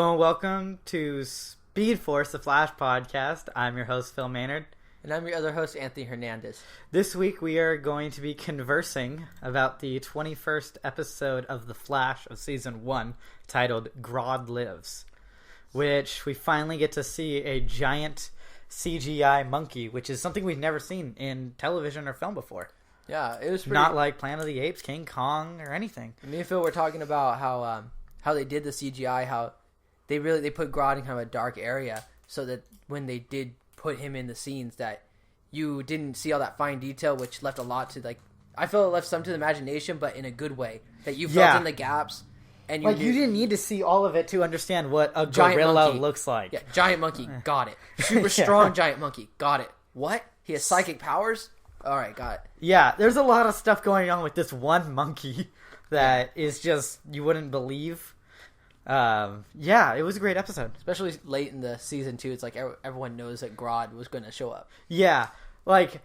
Hello and welcome to Speedforce, the Flash podcast. I'm your host, Phil Maynard. And I'm your other host, Anthony Hernandez. This week we are going to be conversing about the 21st episode of The Flash of Season 1, titled Grodd Lives, which we finally get to see a giant CGI monkey, which is something we've never seen in television or film before. Yeah, it was pretty... Not like Planet of the Apes, King Kong, or anything. Me and Phil were talking about how they did the CGI, how they put Grodd in kind of a dark area, so that when they did put him in the scenes, that you didn't see all that fine detail, which left a lot to, like, I feel it left some to the imagination, but in a good way. That you filled in the gaps, and you you didn't need to see all of it to understand what a gorilla looks like. Yeah, giant monkey, got it. Super strong giant monkey, got it. What? He has psychic powers? All right, got it. Yeah, there's a lot of stuff going on with this one monkey that is just, you wouldn't believe. It was a great episode. Especially late in the season 2, it's like everyone knows that Grodd was going to show up. Yeah, like,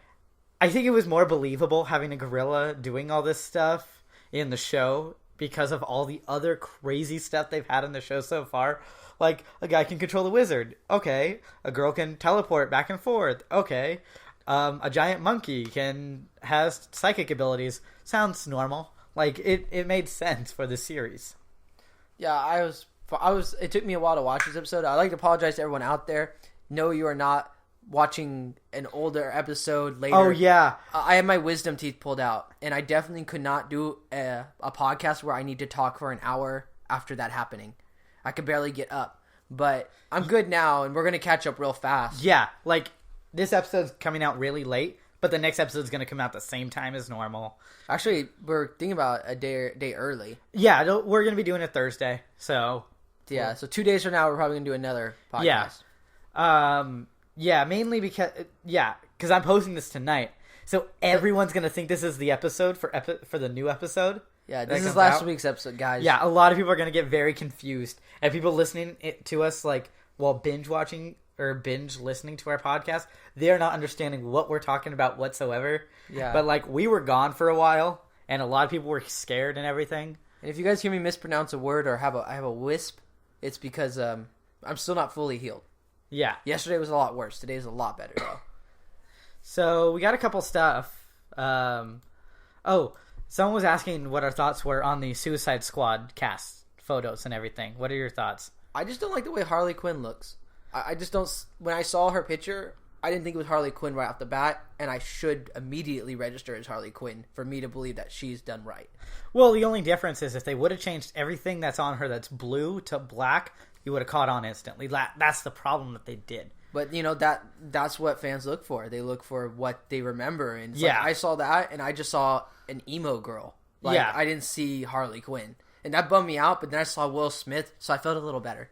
I think it was more believable having a gorilla doing all this stuff in the show because of all the other crazy stuff they've had in the show so far. Like, a guy can control the wizard. Okay. A girl can teleport back and forth. Okay. A giant monkey has psychic abilities. Sounds normal. Like, it made sense for the series. Yeah, I was. It took me a while to watch this episode. I'd like to apologize to everyone out there. No, you are not watching an older episode later. Oh, yeah. I had my wisdom teeth pulled out, and I definitely could not do a podcast where I need to talk for an hour after that happening. I could barely get up. But I'm good now, and we're going to catch up real fast. Yeah, like, this episode's coming out really late, but the next episode's going to come out the same time as normal. Actually, we're thinking about a day early. Yeah, we're going to be doing it Thursday, so... Yeah, so 2 days from now, we're probably going to do another podcast. Yeah. Mainly because... Yeah, because I'm posting this tonight, so everyone's going to think this is the episode for the new episode. Yeah, this is last week's episode, guys. Yeah, a lot of people are going to get very confused, and people listening to us, like, while binge watching... or binge listening to our podcast, they're not understanding what we're talking about whatsoever. Yeah. But, like, we were gone for a while, and a lot of people were scared and everything. And if you guys hear me mispronounce a word or I have a wisp, it's because I'm still not fully healed. Yeah. Yesterday was a lot worse. Today's a lot better, though. So, we got a couple stuff. Someone was asking what our thoughts were on the Suicide Squad cast photos and everything. What are your thoughts? I just don't like the way Harley Quinn looks. I just don't... When I saw her picture, I didn't think it was Harley Quinn right off the bat, and I should immediately register as Harley Quinn for me to believe that she's done right. Well, the only difference is if they would have changed everything that's on her that's blue to black, you would have caught on instantly. That's the problem that they did. But, you know, that's what fans look for. They look for what they remember. And it's like, I saw that, and I just saw an emo girl. Like, I didn't see Harley Quinn. And that bummed me out, but then I saw Will Smith, so I felt a little better.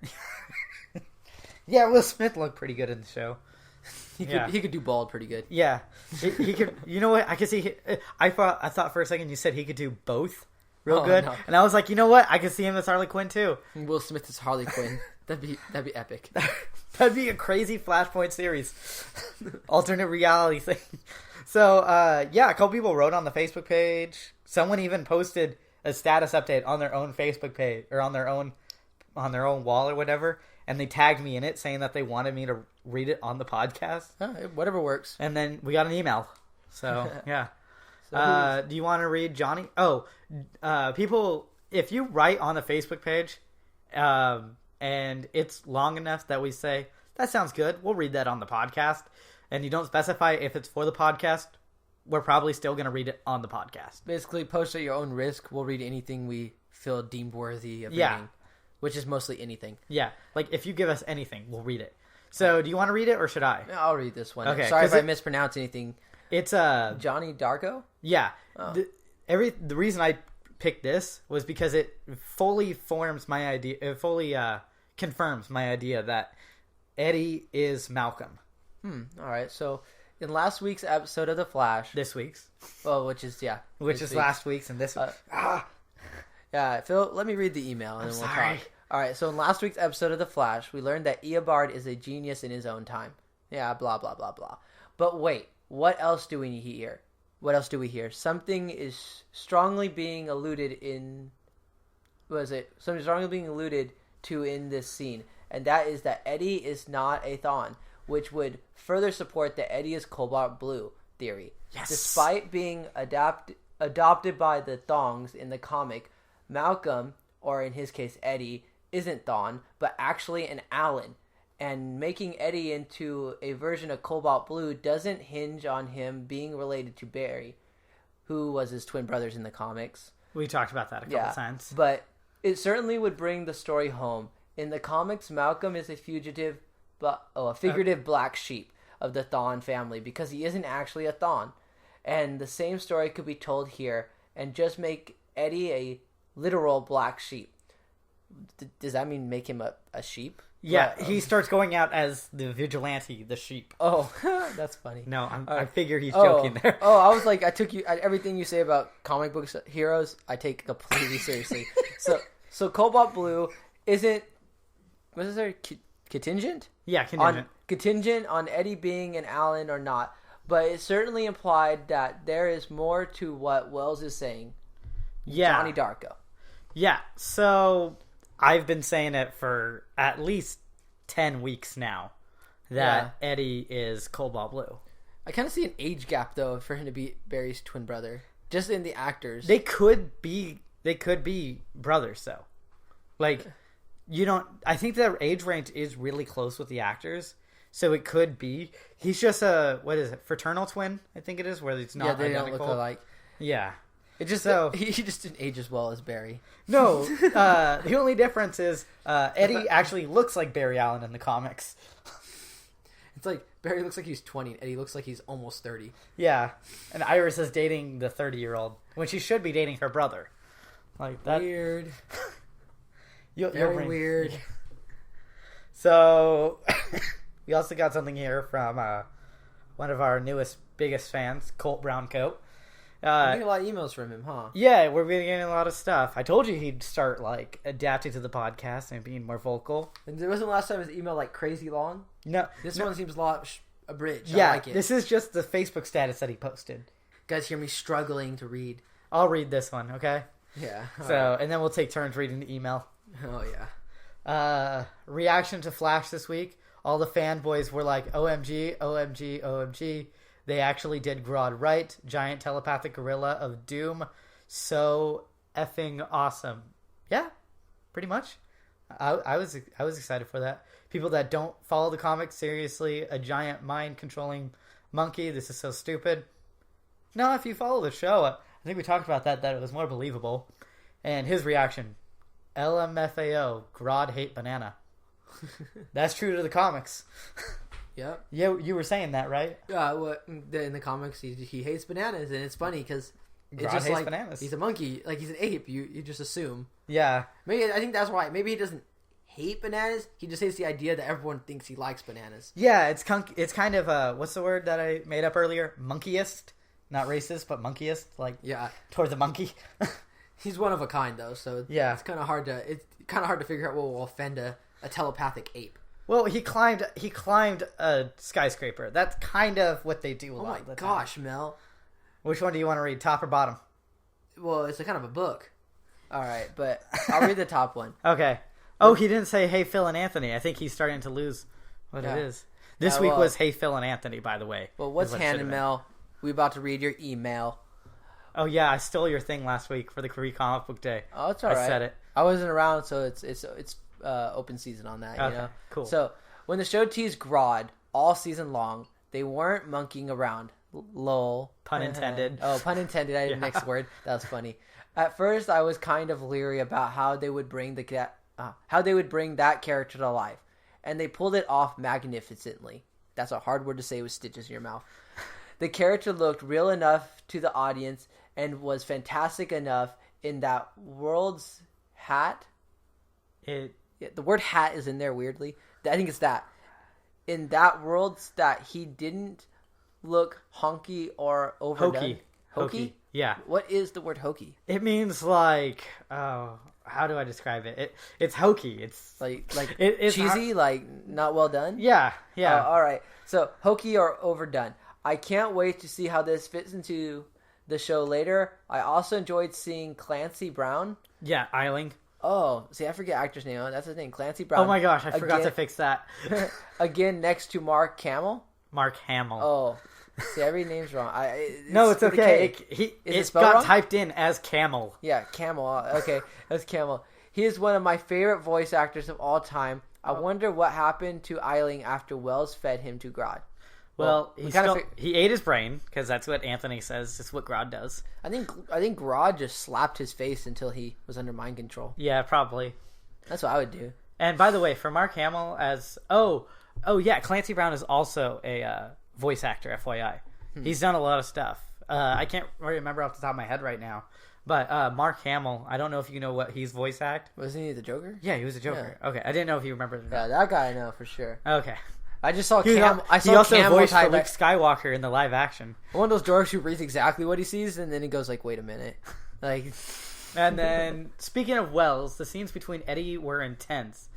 Yeah, Will Smith looked pretty good in the show. He could do bald pretty good. Yeah, he could. You know what? I could see. I thought for a second you said he could do both real good, no. And I was like, you know what? I could see him as Harley Quinn too. Will Smith is Harley Quinn. That'd be epic. That'd be a crazy Flashpoint series, alternate reality thing. So a couple people wrote on the Facebook page. Someone even posted a status update on their own Facebook page or on their own wall or whatever. And they tagged me in it saying that they wanted me to read it on the podcast. Whatever works. And then we got an email. So, yeah. Do you want to read Johnny? People, if you write on the Facebook page and it's long enough that we say, that sounds good, we'll read that on the podcast. And you don't specify if it's for the podcast, we're probably still going to read it on the podcast. Basically, post at your own risk. We'll read anything we feel deemed worthy of reading. Which is mostly anything. Yeah. Like, if you give us anything, we'll read it. So, do you want to read it, or should I? Yeah, I'll read this one. Okay. Sorry if I mispronounce anything. It's Johnny Darko? Yeah. Oh. The reason I picked this was because it fully forms my idea. It fully confirms my idea that Eddie is Malcolm. All right. So, in last week's episode of The Flash... This week's. Well, which is last week's and this week. Yeah, Phil, let me read the email and then we'll talk. All right, so in last week's episode of The Flash, we learned that Eobard is a genius in his own time. Yeah, blah, blah, blah, blah. But wait, what else do we hear? Something is strongly being alluded in... Something strongly being alluded to in this scene, and that is that Eddie is not a Thawne, which would further support that Eddie is Cobalt Blue theory. Yes. Despite being adopted by the Thongs in the comic, Malcolm, or in his case Eddie, isn't Thawne, but actually an Allen. And making Eddie into a version of Cobalt Blue doesn't hinge on him being related to Barry, who was his twin brothers in the comics. We talked about that a couple times. But it certainly would bring the story home. In the comics, Malcolm is a figurative black sheep of the Thawne family because he isn't actually a Thawne. And the same story could be told here and just make Eddie a literal black sheep. Does that mean make him a sheep? Yeah, he starts going out as the vigilante, the sheep. Oh, that's funny. No, I figure he's joking there. Oh, I was like, everything you say about comic books heroes, I take completely seriously. So Cobalt Blue isn't, what is there, contingent? Yeah, contingent. Contingent on Eddie being an Allen or not. But it certainly implied that there is more to what Wells is saying. Yeah. Johnny Darko. Yeah, so I've been saying it for at least 10 weeks now that Eddie is Cobalt Blue. I kind of see an age gap, though, for him to be Barry's twin brother. Just in the actors. They could be brothers, though. Like, I think their age range is really close with the actors. So it could be. He's just fraternal twin, I think it is, where it's not identical. Don't look alike. Yeah. It just he just didn't age as well as Barry. No, the only difference is Eddie actually looks like Barry Allen in the comics. It's like Barry looks like he's 20, and Eddie looks like he's almost 30. Yeah, and Iris is dating the 30-year-old when she should be dating her brother. Like that. Weird. Very weird. So we also got something here from one of our biggest fans, Colt Browncoat. We're getting a lot of emails from him, huh? Yeah, we're getting a lot of stuff. I told you he'd start adapting to the podcast and being more vocal. And there wasn't the last time his email crazy long. No, this one seems a lot abridged. Yeah, I like it. This is just the Facebook status that he posted. You guys hear me struggling to read. I'll read this one, okay? Yeah. So, and then we'll take turns reading the email. Oh yeah. Reaction to Flash this week. All the fanboys were like, "OMG, OMG, OMG." They actually did Grodd right. Giant telepathic gorilla of doom. So effing awesome. Yeah, pretty much. I was excited for that. People that don't follow the comics seriously, a giant mind controlling monkey. This is so stupid. No, if you follow the show, I think we talked about that it was more believable. And his reaction, LMFAO, Grodd hate banana. That's true to the comics. Yep. Yeah, you were saying that, right? In the comics, he hates bananas, and it's funny because it's Grodd just hates like bananas. he's a monkey, like he's an ape. You just assume. Yeah. Maybe I think that's why. Maybe he doesn't hate bananas. He just hates the idea that everyone thinks he likes bananas. Yeah, it's kind of what's the word that I made up earlier? Monkeyist, not racist, but monkeyist, toward the monkey. He's one of a kind though, so yeah, it's kind of hard to figure out what will offend a telepathic ape. Well, he climbed a skyscraper. That's kind of what they do a lot of the time. Oh my gosh, Mel. Which one do you want to read, top or bottom? Well, it's a kind of a book. All right, but I'll read the top one. Okay. Oh, he didn't say, "Hey, Phil and Anthony." I think he's starting to lose what it is. This week was, "Hey, Phil and Anthony," by the way. Well, what's happening, Mel? We about to read your email. Oh, yeah, I stole your thing last week for the Korea Comic Book Day. Oh, it's all right. I said it. I wasn't around, so it's open season on that, you know? Cool. So, when the show teased Grodd all season long, they weren't monkeying around. Lol. Pun intended. Oh, pun intended. I didn't next word. That was funny. At first, I was kind of leery about how they would bring that character to life, and they pulled it off magnificently. That's a hard word to say with stitches in your mouth. The character looked real enough to the audience and was fantastic enough in that world's hat. The word hat is in there weirdly. I think it's that. In that world that he didn't look honky or overdone. Hokey? Yeah. What is the word hokey? It means how do I describe it? It's hokey. It's it's cheesy, not well done? Yeah. All right. So, hokey or overdone. I can't wait to see how this fits into the show later. I also enjoyed seeing Clancy Brown. Yeah, Eiling. Oh, see, I forget actor's name. That's the thing. Clancy Brown. Oh my gosh, I forgot to Again- fix that. Again, next to Mark Hamill. Mark Hamill. Oh, see, every name's wrong. No, it's with a okay. K. Is it It spelled got wrong? typed in as Camel. Yeah, Camel. Okay, that's Camel. He is one of my favorite voice actors of all time. I wonder what happened to Eiling after Wells fed him to Grodd. Well, we kinda he ate his brain, because that's what Anthony says. It's what Grodd does. I think Grodd just slapped his face until he was under mind control. Yeah, probably. That's what I would do. And by the way, for Mark Hamill as... Oh yeah, Clancy Brown is also a voice actor, FYI. He's done a lot of stuff. I can't remember off the top of my head right now. But Mark Hamill, I don't know if you know what he's voice act. Wasn't he the Joker? Yeah, he was a Joker. Yeah. Okay, I didn't know if you remembered. Yeah, that guy I know for sure. Okay. I just saw He Camel. I he saw also Camel voiced for type Luke Skywalker in the live action. one of those dorks who reads exactly what he sees, and then he goes like, "Wait a minute," like. And then, speaking of Wells, the scenes between Eddie were intense.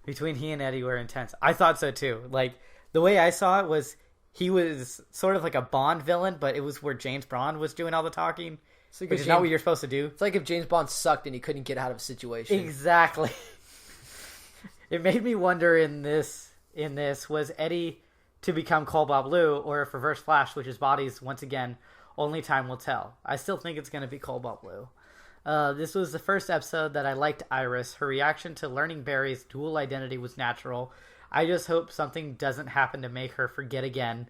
Between he and Eddie were intense. I thought so too. Like, the way I saw it was he was sort of like a Bond villain, but it was where James Bond was doing all the talking, It's like which if is not James- what you're supposed to do. It's like if James Bond sucked and he couldn't get out of a situation. Exactly. It made me wonder in this, was Eddie to become Cobalt Blue, or if Reverse Flash, which is bodies, once again, only time will tell. I still think it's going to be Cobalt Blue. This was the first episode that I liked Iris. Her reaction to learning Barry's dual identity was natural. I just hope something doesn't happen to make her forget again.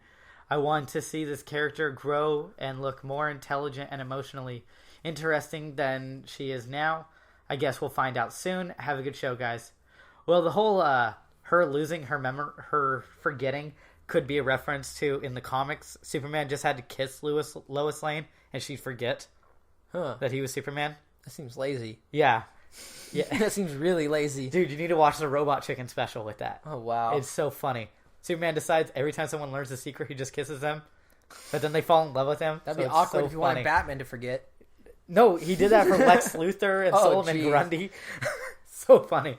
I want to see this character grow and look more intelligent and emotionally interesting than she is now. I guess we'll find out soon. Have a good show, guys. Well, the whole her losing her forgetting could be a reference to, in the comics, Superman just had to kiss Lois Lane and she'd forget that he was Superman. That seems lazy. Yeah. That seems really lazy. Dude, you need to watch the Robot Chicken special with that. Oh, wow. It's so funny. Superman decides every time someone learns the secret, he just kisses them, but then they fall in love with him. That'd so be it's awkward so if you funny. wanted Batman to forget. No, he did that for Lex Luthor and Oh, Solomon geez. Grundy. So funny.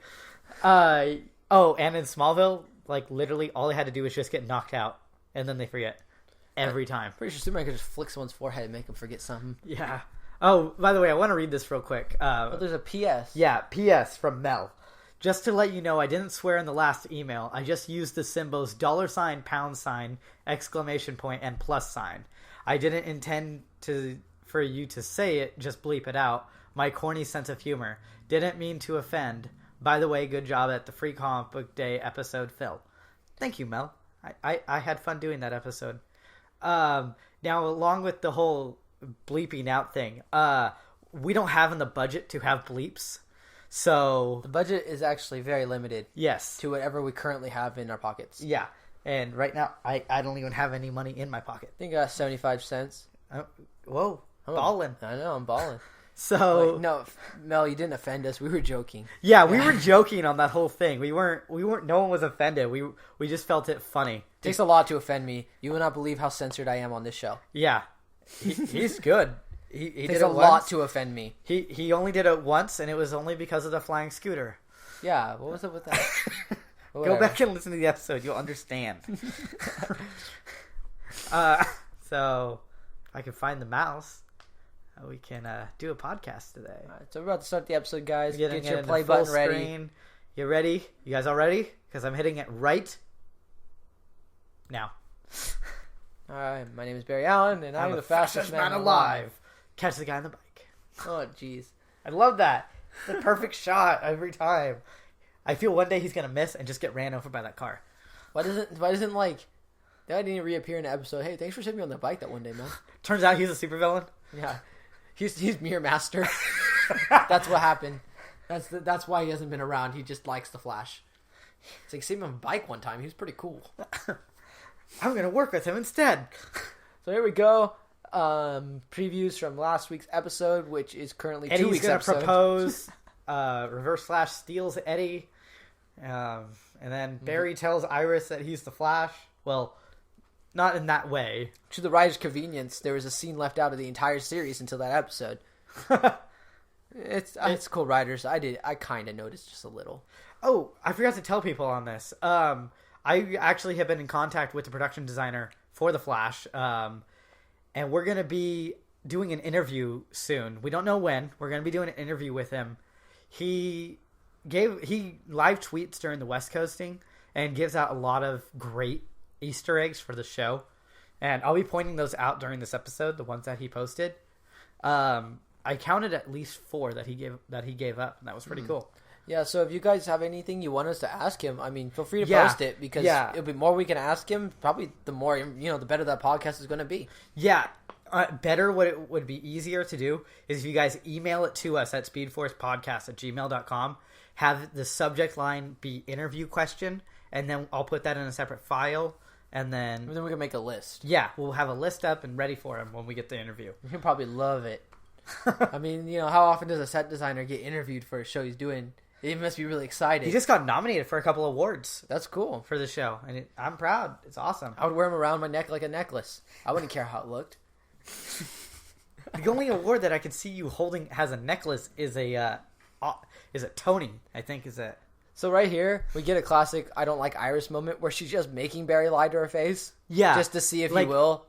And in Smallville, like, literally all they had to do was just get knocked out, and then they forget. Every time. Pretty sure Superman could just flick someone's forehead and make him forget something. Yeah. Oh, by the way, I want to read this real quick. But there's a PS. Yeah, P.S. from Mel. Just to let you know, I didn't swear in the last email. I just used the symbols $, exclamation point, and plus sign. I didn't intend for you to say it, just bleep it out. My corny sense of humor. Didn't mean to offend. By the way, good job at the Free Comic Book Day episode, Phil. Thank you, Mel. I had fun doing that episode. Now, along with the whole bleeping out thing, we don't have in the budget to have bleeps. So The budget is actually very limited yes, to whatever we currently have in our pockets. yeah. And right now, I don't even have any money in my pocket. I think I got 75 cents. Whoa, ballin'. I know, I'm balling. So No, Mel, you didn't offend us. We were joking. yeah, we were joking on that whole thing. We weren't. No one was offended. We just felt it funny. It takes a lot to offend me. You will not believe how censored I am on this show. Yeah, he's good. He It did takes it a lot once. to offend me. He only did it once, and it was only because of the flying scooter. Yeah, what was up with that? Go Whatever. back and listen to the episode. You'll understand. So if I can find the mouse, we can do a podcast today. All right, so we're about to start the episode, guys. Getting Get your it play into full button ready. screen. You ready? You guys all ready? Because I'm hitting it right now. All right, my name is Barry Allen, and I'm the fastest man alive. Catch the guy on the bike. Oh, jeez. I love that. The perfect shot every time. I feel one day he's gonna miss and just get ran over by that car. Why doesn't like that didn't reappear in the episode? Hey, thanks for sitting me on the bike that one day, man. Turns out he's a supervillain. Yeah, he's Mirror Master. That's what happened. That's why he hasn't been around. He just likes the Flash. It's like, see him on a bike one time. He was pretty cool. I'm gonna work with him instead. So here we go. Previews from last week's episode, which is currently 2 Eddie's weeks gonna episode. propose. Reverse Flash steals Eddie, and then Barry tells Iris that he's the Flash. Well, not in that way. To the writer's convenience, there was a scene left out of the entire series until that episode. It's cool, writers. I kind of noticed just a little. Oh, I forgot to tell people on this. I actually have been in contact with the production designer for the Flash, and we're gonna be doing an interview soon. We don't know when. We're gonna be doing an interview with him. he live tweets during the West Coasting and gives out a lot of great Easter eggs for the show. And I'll be pointing those out during this episode, the ones that he posted. I counted at least 4 that he gave up, and that was pretty cool. Yeah, so if you guys have anything you want us to ask him, I mean, feel free to post it, because it'll be more we can ask him, probably the more, the better that podcast is going to be. Yeah. Better, what it would be easier to do is if you guys email it to us at speedforcepodcast@gmail.com, have the subject line be interview question, and then I'll put that in a separate file, and then we can make a list. Yeah, we'll have a list up and ready for him when we get the interview. He'll probably love it. I mean, how often does a set designer get interviewed for a show he's doing? He must be really excited. He just got nominated for a couple awards. That's cool. For the show, and I'm proud. It's awesome. I would wear him around my neck like a necklace. I wouldn't care how it looked. The only award that I could see you holding as a necklace is a Tony, I think is it. So right here, we get a classic I don't like Iris moment where she's just making Barry lie to her face. Yeah. Just to see if he will.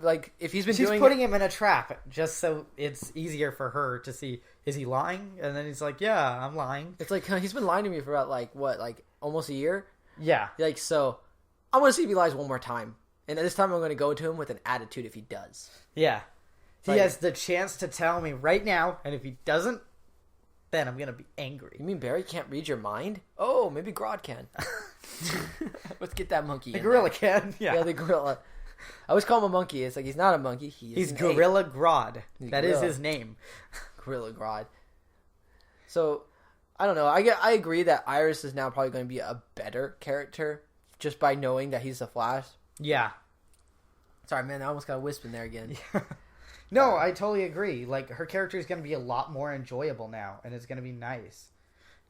Like if he's been she's doing putting him in a trap just so it's easier for her to see, is he lying? And then he's like, yeah, I'm lying. It's like, he's been lying to me for about almost a year? Yeah. So I want to see if he lies one more time. And this time I'm going to go to him with an attitude if he does. Yeah. He has the chance to tell me right now, and if he doesn't, then I'm going to be angry. You mean Barry can't read your mind? Oh, maybe Grodd can. Let's get that monkey. The gorilla can. Yeah, the gorilla. I always call him a monkey. It's like he's not a monkey. He's Gorilla Grodd. That is his name. Gorilla Grodd. So, I don't know. I agree that Iris is now probably going to be a better character just by knowing that he's the Flash. Yeah. Sorry, man. I almost got a wisp in there again. No, I totally agree. Like, her character is going to be a lot more enjoyable now, and it's going to be nice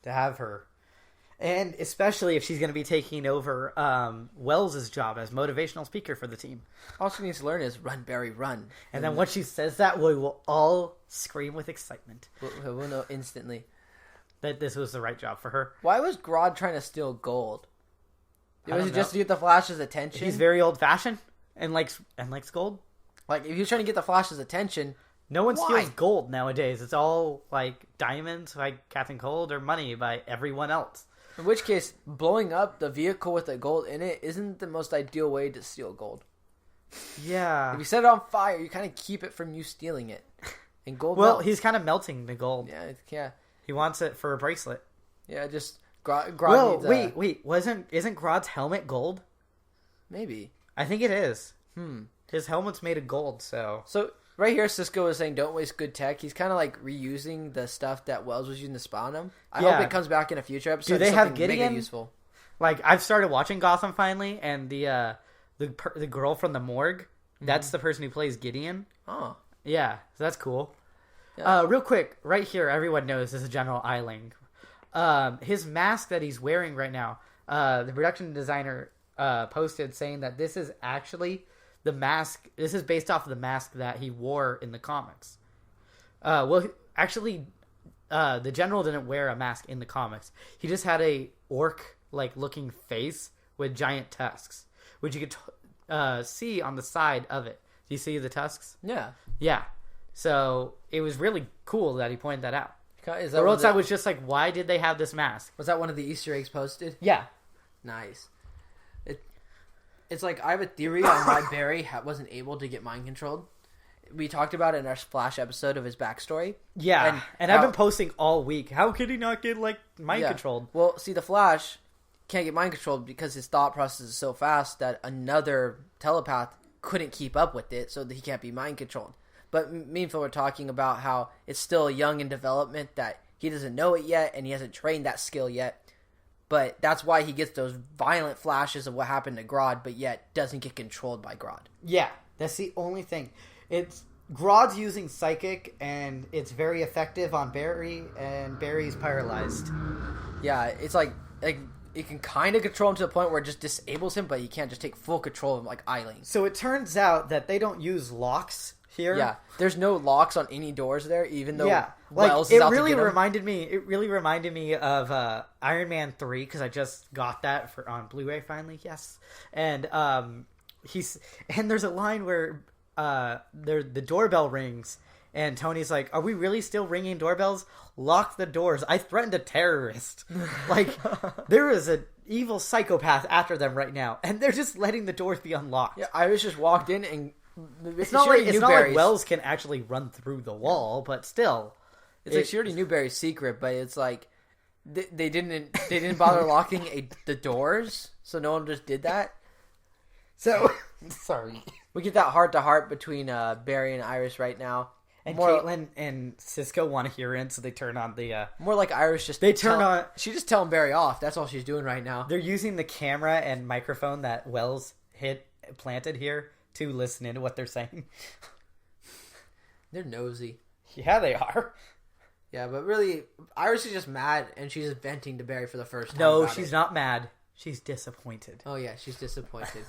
to have her. And especially if she's going to be taking over Wells' job as motivational speaker for the team. All she needs to learn is run, Barry, run. And then once she says that, we will all scream with excitement. We'll know instantly that this was the right job for her. Why was Grodd trying to steal gold? Was it just to get the Flash's attention? He's very old-fashioned and likes gold. Like, if he was trying to get the Flash's attention, no one steals gold nowadays. It's all, like, diamonds by Captain Cold or money by everyone else. In which case, blowing up the vehicle with the gold in it isn't the most ideal way to steal gold. Yeah. If you set it on fire, you kind of keep it from you stealing it. And gold melts. He's kind of melting the gold. Yeah. He wants it for a bracelet. Yeah, just Grodd needs wait. Isn't Grodd's helmet gold? Maybe. I think it is. His helmet's made of gold, so... So, right here, Cisco is saying, don't waste good tech. He's kind of like reusing the stuff that Wells was using to spawn him. I hope it comes back in a future episode. Do they have Gideon? Mega useful. Like, I've started watching Gotham finally, and the girl from the morgue, that's the person who plays Gideon. Oh. Yeah, so that's cool. Yeah. Real quick, right here, everyone knows this is General Eiling. His mask that he's wearing right now, the production designer posted saying that this is actually... the mask, this is based off of the mask that he wore in the comics. Actually, the General didn't wear a mask in the comics. He just had a orc-like looking face with giant tusks, which you could see on the side of it. Do you see the tusks? Yeah. Yeah. So, it was really cool that he pointed that out. Is that or else I was just like, why did they have this mask? Was that one of the Easter eggs posted? Yeah. Nice. It's like, I have a theory on why Barry wasn't able to get mind controlled. We talked about it in our Flash episode of his backstory. Yeah, and I've been posting all week. How could he not get, mind controlled? Well, see, the Flash can't get mind controlled because his thought process is so fast that another telepath couldn't keep up with it, so that he can't be mind controlled. But me and Phil were talking about how it's still young in development, that he doesn't know it yet, and he hasn't trained that skill yet. But that's why he gets those violent flashes of what happened to Grodd, but yet doesn't get controlled by Grodd. Yeah, that's the only thing. It's Grodd's using Psychic, and it's very effective on Barry, and Barry's paralyzed. Yeah, it's like it can kind of control him to the point where it just disables him, but you can't just take full control of him like Eiling. So it turns out that they don't use locks here. Yeah, there's no locks on any doors there, even though Wells is out to get him. It really reminded me of Iron Man 3, because I just got that on Blu-ray finally. Yes, and there's a line where the doorbell rings, And Tony's like, are we really still ringing doorbells? Lock the doors. I threatened a terrorist. Like, there is an evil psychopath after them right now. And they're just letting the doors be unlocked. Yeah, Iris just walked in and... It's not like Wells can actually run through the wall, but still. It's like she already knew Barry's secret, but it's like... They didn't bother locking the doors, so no one just did that. So... Sorry. We get that heart-to-heart between Barry and Iris right now. And Caitlin and Cisco want to hear in, so they turn on the... More like Iris just... She's just telling Barry off. That's all she's doing right now. They're using the camera and microphone that Wells planted here to listen into what they're saying. They're nosy. Yeah, they are. Yeah, but really, Iris is just mad, and she's venting to Barry for the first time. No, she's not mad. She's disappointed. Oh, yeah, she's disappointed.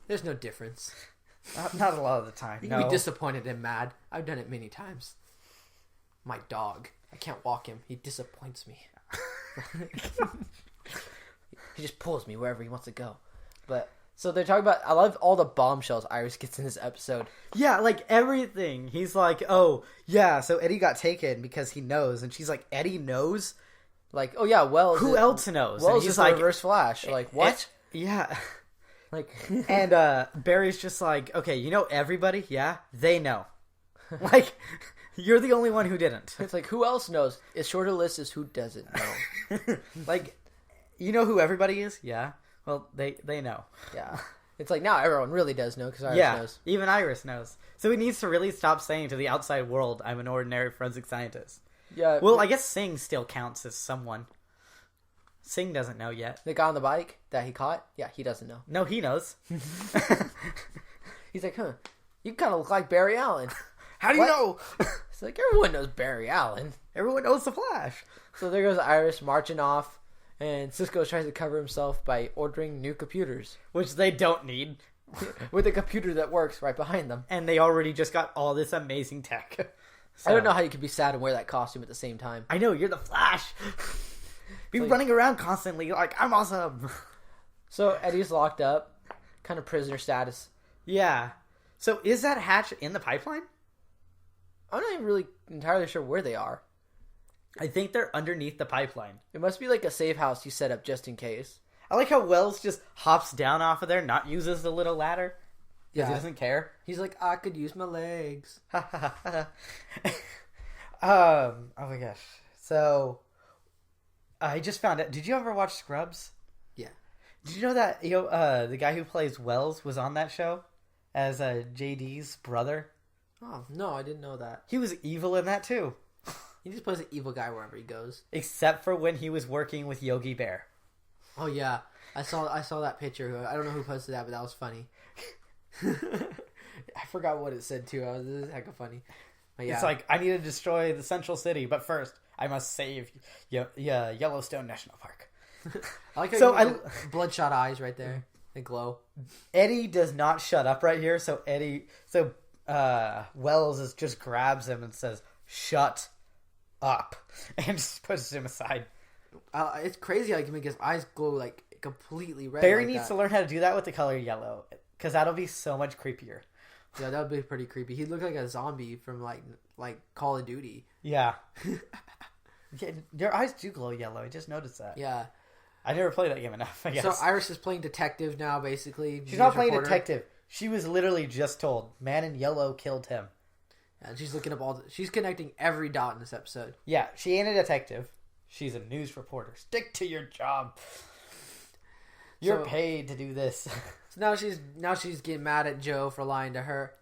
There's no difference. Not a lot of the time. You can be disappointed and mad. I've done it many times. My dog. I can't walk him. He disappoints me. He just pulls me wherever he wants to go. But so they're talking about... I love all the bombshells Iris gets in this episode. Yeah, like everything. He's like, oh, yeah, so Eddie got taken because he knows. And she's like, Eddie knows? Like, oh, yeah, Wells... Who else knows? Wells is like, Reverse Flash. Like, what? Yeah. Like, and Barry's just like, okay, you know everybody? Yeah, they know. Like, you're the only one who didn't. It's like, who else knows? As short a list as who doesn't know. Like, you know who everybody is? Yeah. Well, they know. Yeah. It's like, now everyone really does know because Iris knows. Even Iris knows. So he needs to really stop saying to the outside world, I'm an ordinary forensic scientist. Yeah. Well, I guess Singh still counts as someone. Singh doesn't know yet. The guy on the bike that he caught? Yeah, he doesn't know. No, he knows. He's like, huh, you kind of look like Barry Allen. How do you know? It's like, everyone knows Barry Allen. Everyone knows the Flash. So there goes Iris marching off, and Cisco tries to cover himself by ordering new computers. Which they don't need. With a computer that works right behind them. And they already just got all this amazing tech. So, I don't know how you could be sad and wear that costume at the same time. I know, you're the Flash. Be like, running around constantly like, I'm awesome. So Eddie's locked up. Kind of prisoner status. Yeah. So is that hatch in the pipeline? I'm not even really entirely sure where they are. I think they're underneath the pipeline. It must be like a safe house you set up just in case. I like how Wells just hops down off of there, not uses the little ladder. Because he doesn't care. He's like, I could use my legs. Oh my gosh. So I just found out. Did you ever watch Scrubs? Yeah. Did you know that the guy who plays Wells was on that show as JD's brother? Oh no, I didn't know that. He was evil in that too. He just plays an evil guy wherever he goes. Except for when he was working with Yogi Bear. Oh yeah, I saw that picture. I don't know who posted that, but that was funny. I forgot what it said too. This is hecka funny. But yeah. It's like, I need to destroy the central city, but first I must save Yellowstone National Park. I like how you bloodshot eyes right there. They glow. Eddie does not shut up right here, so Wells just grabs him and says, "Shut up," and just pushes him aside. It's crazy how he can make his eyes glow like completely red. Barry needs to learn how to do that with the color yellow, because that'll be so much creepier. Yeah, that would be pretty creepy. He'd look like a zombie from like Call of Duty. Yeah. Yeah, your eyes do glow yellow. I just noticed that. Yeah. I never played that game enough, I guess. So Iris is playing detective now, basically. She's not playing detective. She was literally just told, man in yellow killed him. Yeah, she's looking up she's connecting every dot in this episode. Yeah, she ain't a detective. She's a news reporter. Stick to your job. You're paid to do this. So now she's getting mad at Joe for lying to her.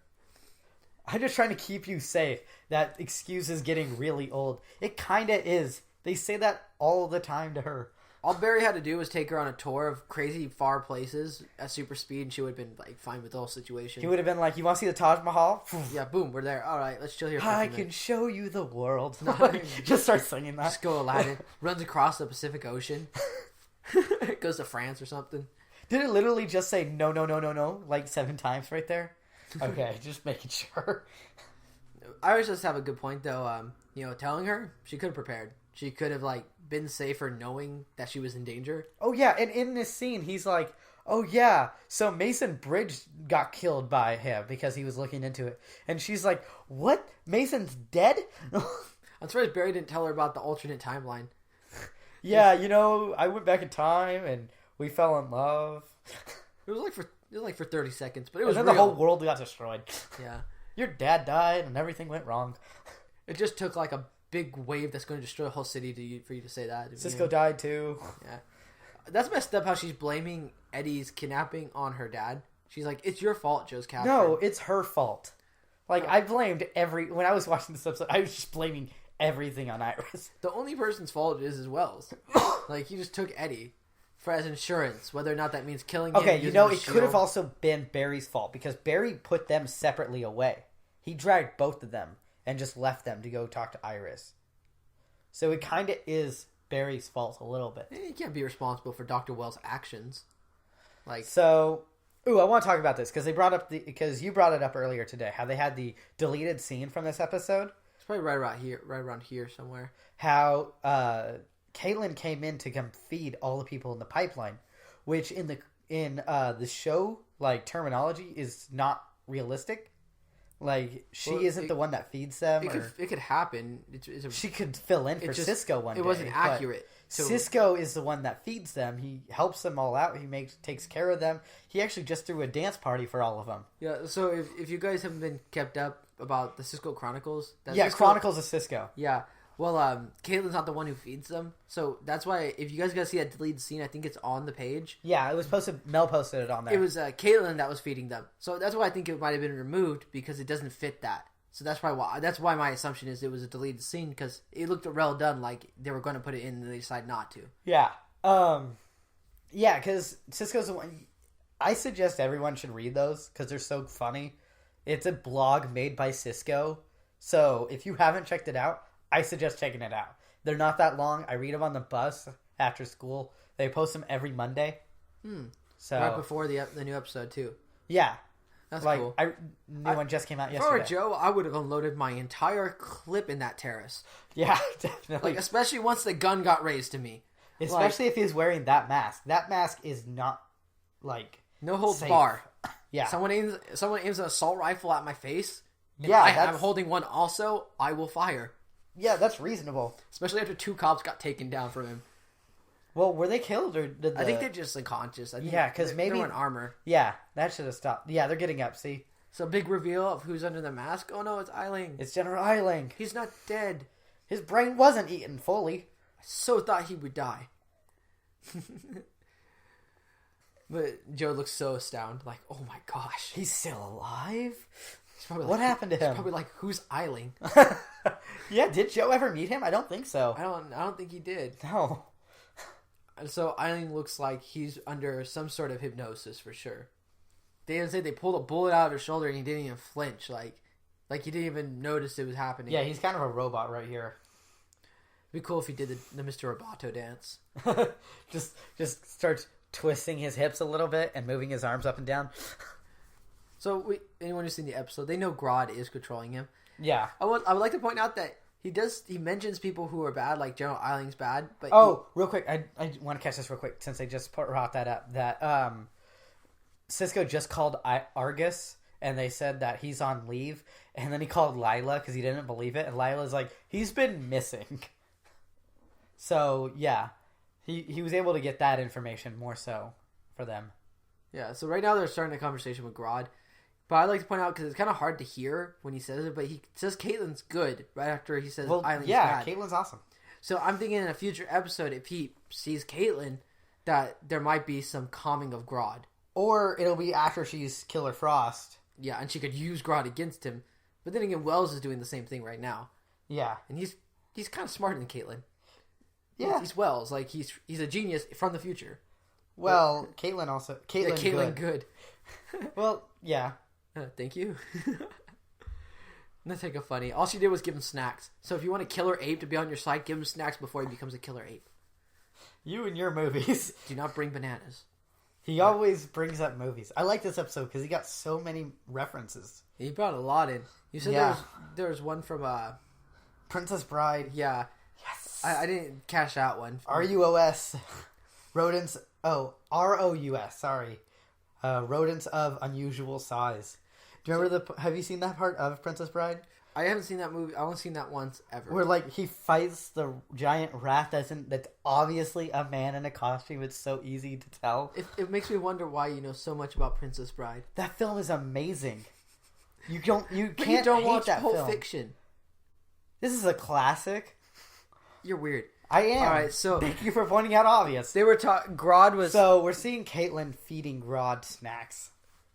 I'm just trying to keep you safe. That excuse is getting really old. It kind of is. They say that all the time to her. All Barry had to do was take her on a tour of crazy far places at super speed, and she would have been like fine with the whole situation. He would have been like, "You want to see the Taj Mahal?" Yeah, boom, we're there. All right, let's chill here. I can show you the world. Just start singing that. Just go Aladdin. Runs across the Pacific Ocean. Goes to France or something. Did it literally just say no, no, no, no, no like 7 times right there? Okay, just making sure. Iris does have a good point though. Telling her she could have prepared. She could have been safer knowing that she was in danger. Oh yeah, and in this scene, he's like, oh yeah, so Mason Bridge got killed by him because he was looking into it. And she's like, what? Mason's dead? I'm surprised Barry didn't tell her about the alternate timeline. Yeah, I went back in time and we fell in love. It was like for 30 seconds, but it was and then real. the The whole world got destroyed. Yeah. Your dad died and everything went wrong. It just took like a big wave that's going to destroy the whole city for you to say that. Cisco died too. Yeah. That's messed up how she's blaming Eddie's kidnapping on her dad. She's like, it's your fault Joe's captured. No, it's her fault. Like, I blamed when I was watching this episode, I was just blaming everything on Iris. The only person's fault is Wells. Like, he just took Eddie as insurance, whether or not that means killing him. Okay, it could have also been Barry's fault because Barry put them separately away. He dragged both of them and just left them to go talk to Iris. So it kind of is Barry's fault a little bit. You can't be responsible for Dr. Wells' actions. I want to talk about this because you brought it up earlier today. How they had the deleted scene from this episode. It's probably right around here somewhere. How Caitlin came in to come feed all the people in the pipeline, which in the show terminology is not realistic. Like she isn't the one that feeds them. It could happen. She could fill in for Cisco one day. It wasn't accurate. Cisco is the one that feeds them. He helps them all out. He takes care of them. He actually just threw a dance party for all of them. Yeah. So if you guys haven't been kept up about the Cisco Chronicles, Chronicles of Cisco. Yeah. Well, Caitlin's not the one who feeds them, so that's why if you guys gotta see that deleted scene, I think it's on the page. Yeah, it was posted. Mel posted it on there. It was Caitlin that was feeding them, so that's why I think it might have been removed because it doesn't fit that. So that's why my assumption is it was a deleted scene because it looked well done, like they were going to put it in and they decided not to. Yeah, because Cisco's the one. I suggest everyone should read those because they're so funny. It's a blog made by Cisco, so if you haven't checked it out, I suggest checking it out. They're not that long. I read them on the bus after school. They post them every Monday. So right before the new episode too. Yeah, that's cool. New one just came out yesterday. If I were Joe, I would have unloaded my entire clip in that terrace. Yeah, definitely. Especially once the gun got raised to me. Especially if he's wearing that mask. That mask is not no holds safe. bar. Yeah. Someone aims an assault rifle at my face. Yeah, I'm holding one also. I will fire. Yeah, that's reasonable. Especially after 2 cops got taken down from him. Well, were they killed or did I think they're just unconscious. Because maybe they were in armor. Yeah, that should have stopped. Yeah, they're getting up. See, so big reveal of who's under the mask. Oh no, it's Eiling. It's General Eiling. He's not dead. His brain wasn't eaten fully. I so thought he would die. But Joe looks so astounded, like, oh my gosh, he's still alive. What happened to him? He's probably like, who's Eiling? Yeah, did Joe ever meet him? I don't think so. I don't think he did. No. And so Eiling looks like he's under some sort of hypnosis for sure. They even say they pulled a bullet out of his shoulder and he didn't even flinch, like he didn't even notice it was happening. Yeah, he's kind of a robot right here. It'd be cool if he did the Mr. Roboto dance. just starts twisting his hips a little bit and moving his arms up and down. So, anyone who's seen the episode, they know Grodd is controlling him. Yeah. I would like to point out that he mentions people who are bad, like General Eiling's bad. But real quick, I want to catch this real quick since they just brought that up. That Cisco just called Argus, and they said that he's on leave, and then he called Lila because he didn't believe it, and Lila's like, he's been missing. So, yeah. He was able to get that information more so for them. Yeah, so right now they're starting a conversation with Grodd. But I'd like to point out, because it's kind of hard to hear when he says it, but he says Caitlin's good right after he says Eiling's bad. Caitlin's awesome. So I'm thinking in a future episode, if he sees Caitlin, that there might be some calming of Grodd. Or it'll be after she's Killer Frost. Yeah, and she could use Grodd against him. But then again, Wells is doing the same thing right now. Yeah. And he's kind of smarter than Caitlin. Yeah. He's Wells. Like, he's a genius from the future. Well, Caitlin also... Caitlin good. Well, yeah. Thank you. That's like a funny. All she did was give him snacks. So if you want a killer ape to be on your side, give him snacks before he becomes a killer ape. You and your movies. Do not bring bananas. He always brings up movies. I like this episode because he got so many references. He brought a lot in. You said there was one from Princess Bride. Yeah. Yes. I didn't catch that one. RUOS. Rodents Oh, ROUS. Sorry, rodents of unusual size. Do you remember have you seen that part of Princess Bride? I haven't seen that movie. I've only seen that once ever. Where like he fights the giant rat that's obviously a man in a costume. It's so easy to tell. It makes me wonder why you know so much about Princess Bride. That film is amazing. You don't hate watch that Pulp film. Fiction. This is a classic. You're weird. I am. All right, so thank you for pointing out obvious. They were Grodd was. So we're seeing Caitlin feeding Grodd snacks.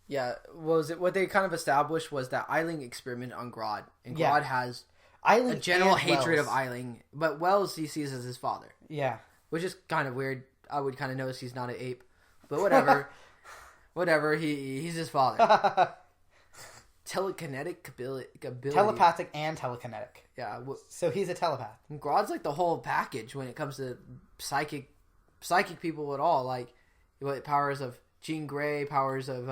Yeah, what they kind of established was that Eiling experimented on Grodd, and Grodd has Eiling a general hatred Wells. of Eiling, but Wells he sees as his father. Yeah, which is kind of weird. I would kind of notice he's not an ape, but whatever, whatever. He's his father. Telekinetic ability. Telepathic and telekinetic. Yeah, so he's a telepath. Grodd's like the whole package when it comes to psychic people at all. Like what powers of Jean Grey, powers of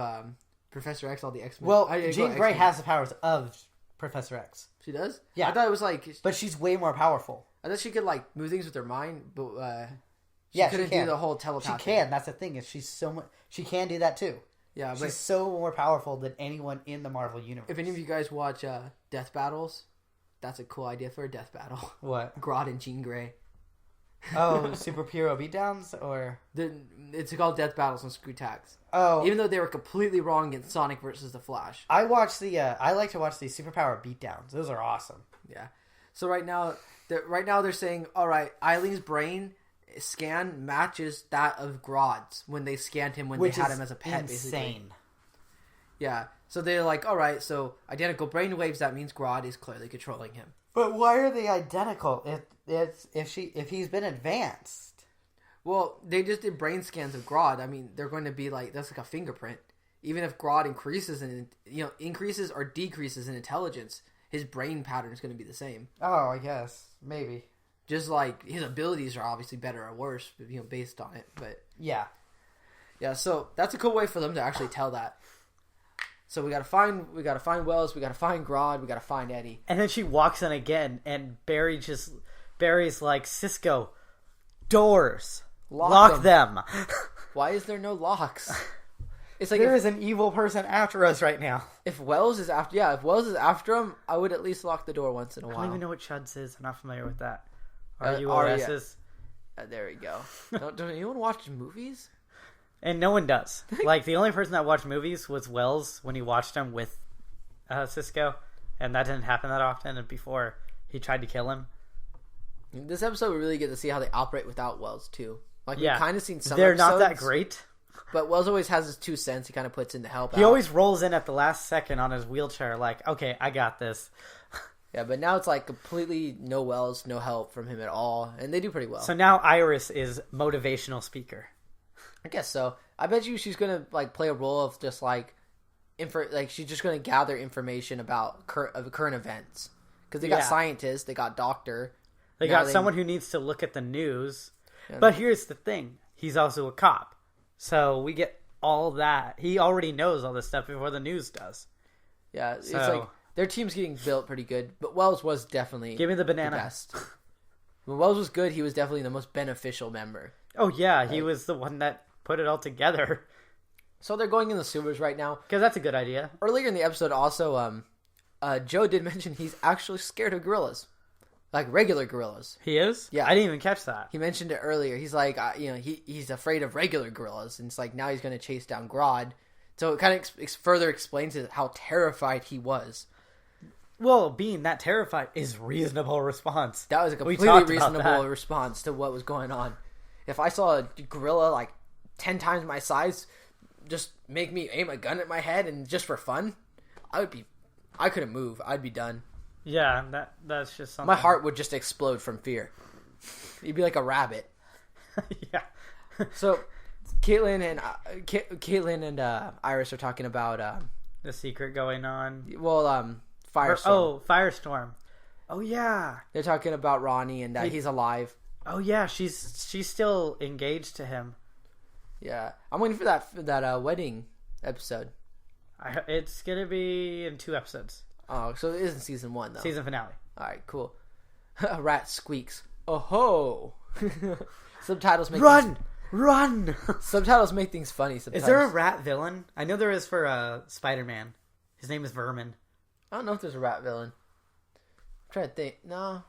Professor X, all the X-Men. Well, Jean Grey has the powers of Professor X. She does? Yeah. I thought it was like... But she's way more powerful. I thought she could like move things with her mind, but she couldn't do the whole telepathy. She can. That's the thing. Is she's so much... She can do that too. Yeah, but she's so more powerful than anyone in the Marvel universe. If any of you guys watch Death Battles, that's a cool idea for a death battle. What? Grodd and Jean Grey. Oh, superhero beatdowns, or it's called Death Battles on Screw Tags. Oh, even though they were completely wrong in Sonic versus the Flash. I watch I like to watch the superpower beatdowns. Those are awesome. Yeah. So right now they're saying, all right, Eileen's brain scan matches that of Grodd's when they scanned him when they had him as a pet. Insane. Basically. Yeah. So they're like, all right, so identical brain waves. That means Grodd is clearly controlling him. But why are they identical? If he's been advanced. Well, they just did brain scans of Grodd. I mean, they're going to be like that's like a fingerprint. Even if Grodd increases or decreases in intelligence, his brain pattern is going to be the same. Oh, I guess maybe. Just like his abilities are obviously better or worse, based on it. But yeah. So that's a cool way for them to actually tell that. So we gotta find Wells, we gotta find Grodd, we gotta find Eddie. And then she walks in again, and Barry's like, Cisco, doors, lock them. Why is there no locks? It's like there is an evil person after us right now. If Wells is after him, I would at least lock the door once in a while. I don't even know what Chuds is. I'm not familiar with that. RUOS is. There we go. Don't anyone watch movies? And no one does. Like, the only person that watched movies was Wells when he watched them with Cisco. And that didn't happen that often. And before he tried to kill him. In this episode, we really get to see how they operate without Wells, too. Like, we've kind of seen some They're episodes, not that great. But Wells always has his 2 cents he kind of puts in to help out. He always rolls in at the last second on his wheelchair like, okay, I got this. Yeah, but now it's like completely no Wells, no help from him at all. And they do pretty well. So now Iris is motivational speaker. I guess so. I bet you she's gonna like play a role of just like, she's just gonna gather information about current events because they got scientists, they got doctor, they got someone who needs to look at the news. Yeah. But here's the thing: he's also a cop, so we get all that. He already knows all this stuff before the news does. Yeah, it's like their team's getting built pretty good, but Wells was definitely give me the banana. The best. When Wells was good, he was definitely the most beneficial member. Oh yeah, he was the one that put it all together. So they're going in the sewers right now. Because that's a good idea. Earlier in the episode, also, Joe did mention he's actually scared of gorillas. Like regular gorillas. He is? Yeah. I didn't even catch that. He mentioned it earlier. He's like, he's afraid of regular gorillas. And it's like, now he's going to chase down Grodd. So it kind of further explains how terrified he was. Well, being that terrified is reasonable response. That was a completely reasonable response to what was going on. If I saw a gorilla like 10 times my size just make me aim a gun at my head and just for fun, I couldn't move. I'd be done. Yeah, that's just something. My heart would just explode from fear. You'd be like a rabbit. Yeah. So Caitlin and Iris are talking about the secret going on. Well, Firestorm. Firestorm. Oh yeah. They're talking about Ronnie and that he's alive. Oh yeah, she's still engaged to him. Yeah, I'm waiting for that wedding episode. It's gonna be in 2 episodes. Oh, so it isn't season 1 though. Season finale. All right, cool. A rat squeaks. Oh ho! Subtitles make run. Run! Subtitles make things funny sometimes. Is there a rat villain? I know there is for Spider-Man. His name is Vermin. I don't know if there's a rat villain. I'm trying to think. No, I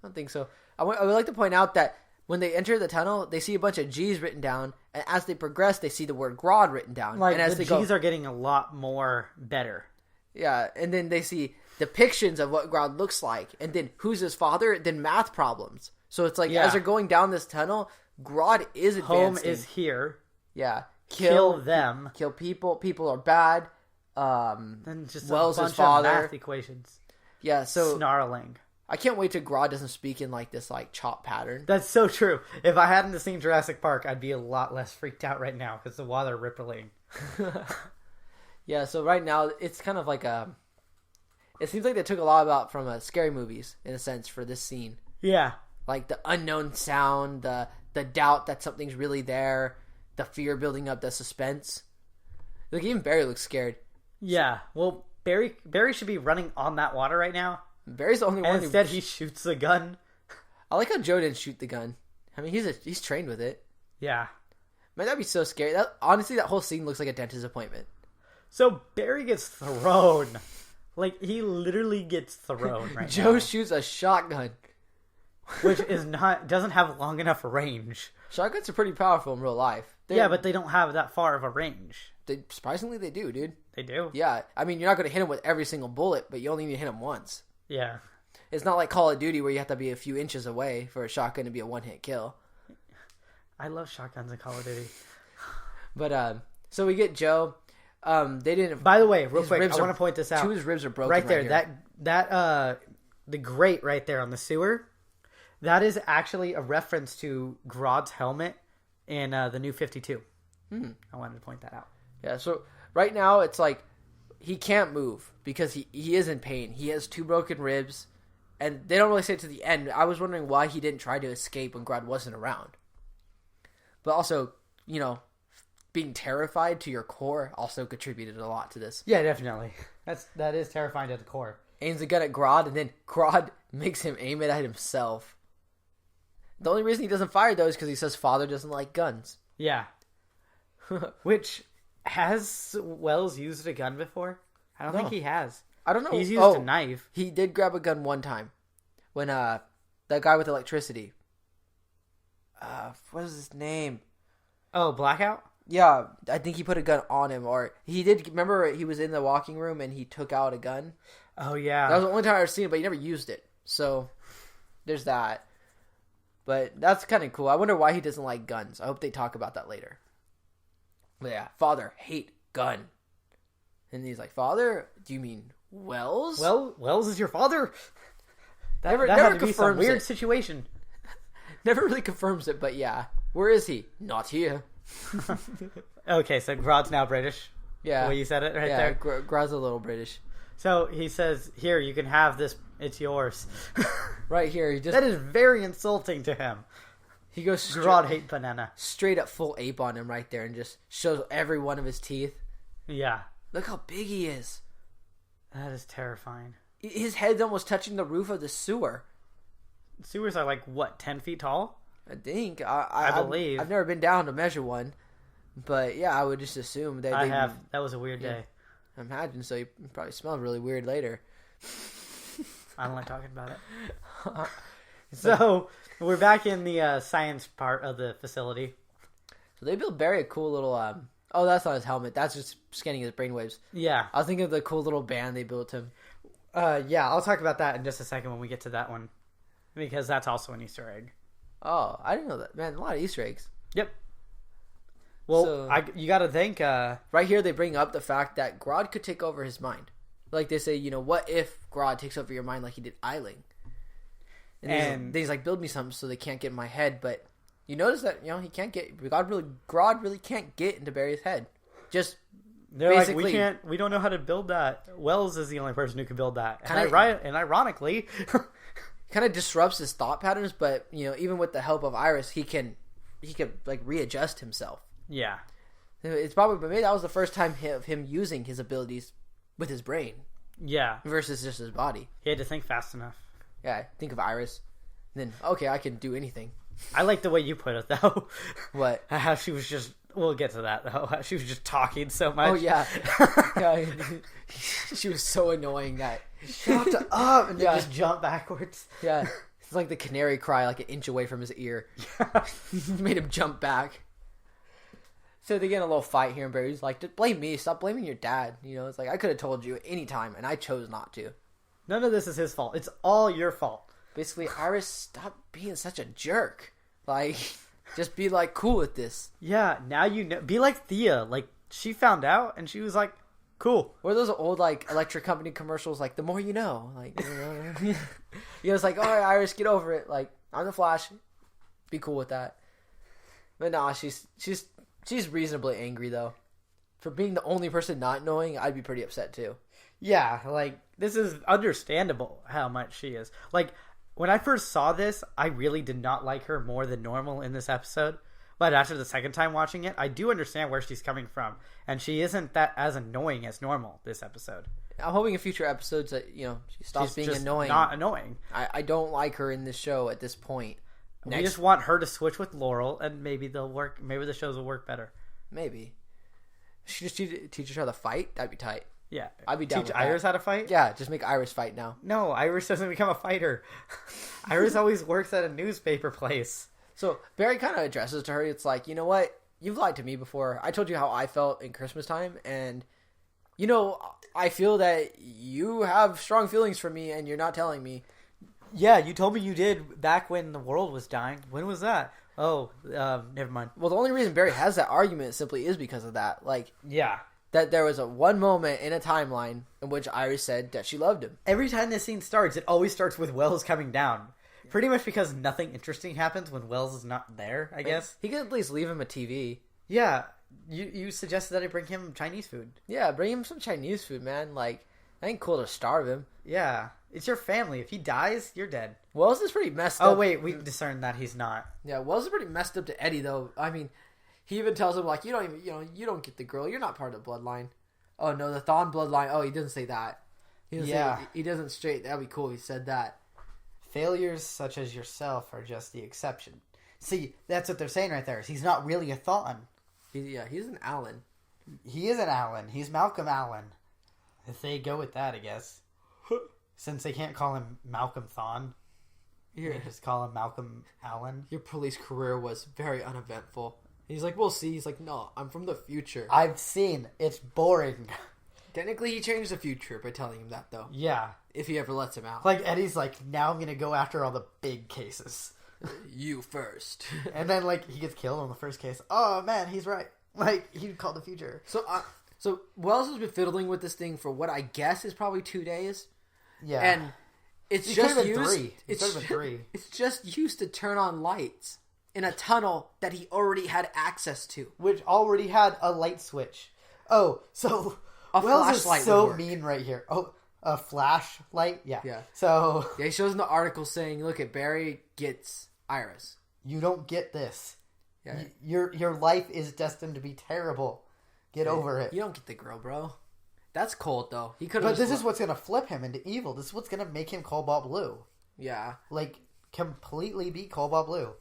don't think so. I would like to point out that when they enter the tunnel, they see a bunch of G's written down, and as they progress, they see the word Grodd written down. Like, and as the G's are getting a lot more better. Yeah, and then they see depictions of what Grodd looks like, and then who's his father, then math problems. So it's like, as they're going down this tunnel, Grodd is advancing. Home is here. Yeah. Kill them. Kill people. People are bad. Then just Wells' a bunch father. of math equations. Yeah, so snarling. I can't wait till Grodd doesn't speak in like this like chop pattern. That's so true. If I hadn't seen Jurassic Park, I'd be a lot less freaked out right now because the water rippling. Yeah, so right now it's kind of like it seems like they took a lot about from scary movies in a sense for this scene. Yeah. Like the unknown sound, the doubt that something's really there, the fear building up, the suspense. Like even Barry looks scared. Yeah. Well, Barry should be running on that water right now. Barry's the only one. Instead, he shoots the gun. I like how Joe didn't shoot the gun. I mean, he's trained with it. Yeah. Man, that'd be so scary. Honestly, that whole scene looks like a dentist appointment. So Barry gets thrown. Like, he literally gets thrown right Joe now. shoots a shotgun. Which doesn't have long enough range. Shotguns are pretty powerful in real life. Yeah, but they don't have that far of a range. Surprisingly, they do, dude. They do? Yeah. I mean, you're not going to hit them with every single bullet, but you only need to hit them once. Yeah. It's not like Call of Duty where you have to be a few inches away for a shotgun to be a one-hit kill. I love shotguns in Call of Duty. But, so we get Joe. They didn't... By the way, real quick, I want to point this out. Two of his ribs are broken right there. Here. The grate right there on the sewer, that is actually a reference to Grodd's helmet in the New 52. I wanted to point that out. Yeah, so right now it's like he can't move because he is in pain. He has two broken ribs, and they don't really say it to the end. I was wondering why he didn't try to escape when Grodd wasn't around. But also, you know, being terrified to your core also contributed a lot to this. Yeah, definitely. That is terrifying to the core. Aims a gun at Grodd, and then Grodd makes him aim it at himself. The only reason he doesn't fire, though, is because he says father doesn't like guns. Yeah. Which, has Wells used a gun before? I don't think he has. I don't know. He's used a knife. He did grab a gun one time. When, that guy with electricity. What is his name? Oh, Blackout? Yeah, I think he put a gun on him, or he did. Remember, he was in the walking room and he took out a gun. Oh yeah, that was the only time I've seen it, but he never used it. So there's that. But that's kind of cool. I wonder why he doesn't like guns. I hope they talk about that later. But yeah, father, hate gun. And he's like, father, do you mean Wells? Well, Wells is your father. That never had to be some weird situation. Never really confirms it, but yeah. Where is he? Not here. Okay, so Grodd's now British. Yeah. The way you said it right there. Yeah, Grodd's a little British. So he says, here, you can have this. It's yours. Right here. That is very insulting to him. He goes Grodd hate banana. Straight up full ape on him right there and just shows every one of his teeth. Yeah. Look how big he is. That is terrifying. His head's almost touching the roof of the sewer. Sewers are like, what, 10 feet tall? I think. I believe. I've never been down to measure one. But yeah, I would just assume that I have. That was a weird day. I imagine, so you probably smelled really weird later. I don't like talking about it. So, we're back in the science part of the facility. So they built Barry a cool little... oh, that's not his helmet. That's just scanning his brainwaves. Yeah. I was thinking of the cool little band they built him. Yeah, I'll talk about that in just a second when we get to that one. Because that's also an Easter egg. Oh, I didn't know that. Man, a lot of Easter eggs. Yep. Well, you got to think... right here, they bring up the fact that Grodd could take over his mind. Like they say, what if Grodd takes over your mind like he did Eiling? And then he's like, build me something so they can't get in my head. But you notice that, he can't get... Grodd really can't get into Barry's head. Just They're basically... like, we don't know how to build that. Wells is the only person who can build that. And ironically... kind of disrupts his thought patterns, but, even with the help of Iris, he can like, readjust himself. Yeah. It's probably... But maybe that was the first time of him using his abilities with his brain. Yeah. Versus just his body. He had to think fast enough. Yeah, think of Iris. And then, okay, I can do anything. I like the way you put it though. What? How she was just. We'll get to that though. How she was just talking so much. Oh yeah. Yeah. She was so annoying that Shut up and then Yeah. just jump backwards. yeah. It's like the canary cry like an inch away from his ear. Made him jump back. So they get in a little fight here, and Barry's like, "Just blame me. Stop blaming your dad." You know, it's like I could have told you any time, and I chose not to. None of this is his fault. It's all your fault. Basically, Iris, stop being such a jerk. Like, just be like cool with this. Yeah, now you know. Be like Thea. Like, she found out, and she was like, cool. Or those old, like, electric company commercials, like, the more you know. Like, you know, it's like, all right, Iris, get over it. Like, I'm the Flash. Be cool with that. But nah, she's reasonably angry, though. For being the only person not knowing, I'd be pretty upset, too. Yeah, like, this is understandable how much she is. Like, when I first saw this, I really did not like her more than normal in this episode. But after the second time watching it, I do understand where she's coming from. And she isn't that as annoying as normal this episode. I'm hoping in future episodes that, you know, she stops She's being just annoying. not annoying. I don't like her in this show at this point. We just want her to switch with Laurel, and maybe they'll work. Maybe the shows will work better. Maybe. She just teaches her how to fight? That'd be tight. Yeah. I'd be down Teach with Iris that. how to fight? Yeah, just make Iris fight now. No, Iris doesn't become a fighter. Iris always works at a newspaper place. So Barry kind of addresses to her. It's like, you know what? You've lied to me before. I told you how I felt in Christmas time, and you know, I feel that you have strong feelings for me, and you're not telling me. Yeah, you told me you did back when the world was dying. When was that? Oh, never mind. Well, the only reason Barry has that argument simply is because of that. Like, Yeah. that there was a one moment in a timeline in which Iris said that she loved him. Every time this scene starts, it always starts with Wells coming down. Pretty much because nothing interesting happens when Wells is not there, I guess. He could at least leave him a TV. Yeah, you suggested that I bring him Chinese food. Yeah, bring him some Chinese food, man. Like, that ain't cool to starve him. Yeah, it's your family. If he dies, you're dead. Wells is pretty messed Oh, up. wait, we discerned that he's not. Yeah, Wells is pretty messed up to Eddie, though. I mean, he even tells him, like, you don't get the girl. You're not part of the bloodline. Oh, no, the Thawne bloodline. Oh, he doesn't say that. He doesn't straight. That'd be cool if he said that. Failures such as yourself are just the exception. See, that's what they're saying right there. Is he's not really a Thawne. He's an Allen. He is an Allen. He's Malcolm Allen. If they go with that, I guess. Since they can't call him Malcolm Thawne, they just call him Malcolm Allen. Your police career was very uneventful. He's like, we'll see. He's like, no, I'm from the future. I've seen. It's boring. Technically, he changed the future by telling him that, though. Yeah. If he ever lets him out. Like, Eddie's like, now I'm going to go after all the big cases. You first. And then, like, he gets killed on the first case. Oh, man, he's right. Like, he called the future. So Wells has been fiddling with this thing for what I guess is probably 2 days. Yeah. And it's It just could've been used. 3. It could've been 3. It's just used to turn on lights in a tunnel that he already had access to. Which already had a light switch. Oh, so Wells is flashlight so would work. mean right here. Oh, a flashlight? Yeah. Yeah. So Yeah, he shows in the article saying, look at Barry gets Iris. you don't get this. Yeah. Your life is destined to be terrible. Get over it. You don't get the girl, bro. That's cold, though. He could. But this is what's going to flip him into evil. This is what's going to make him Cobalt Blue. Yeah. Like, completely be Cobalt Blue.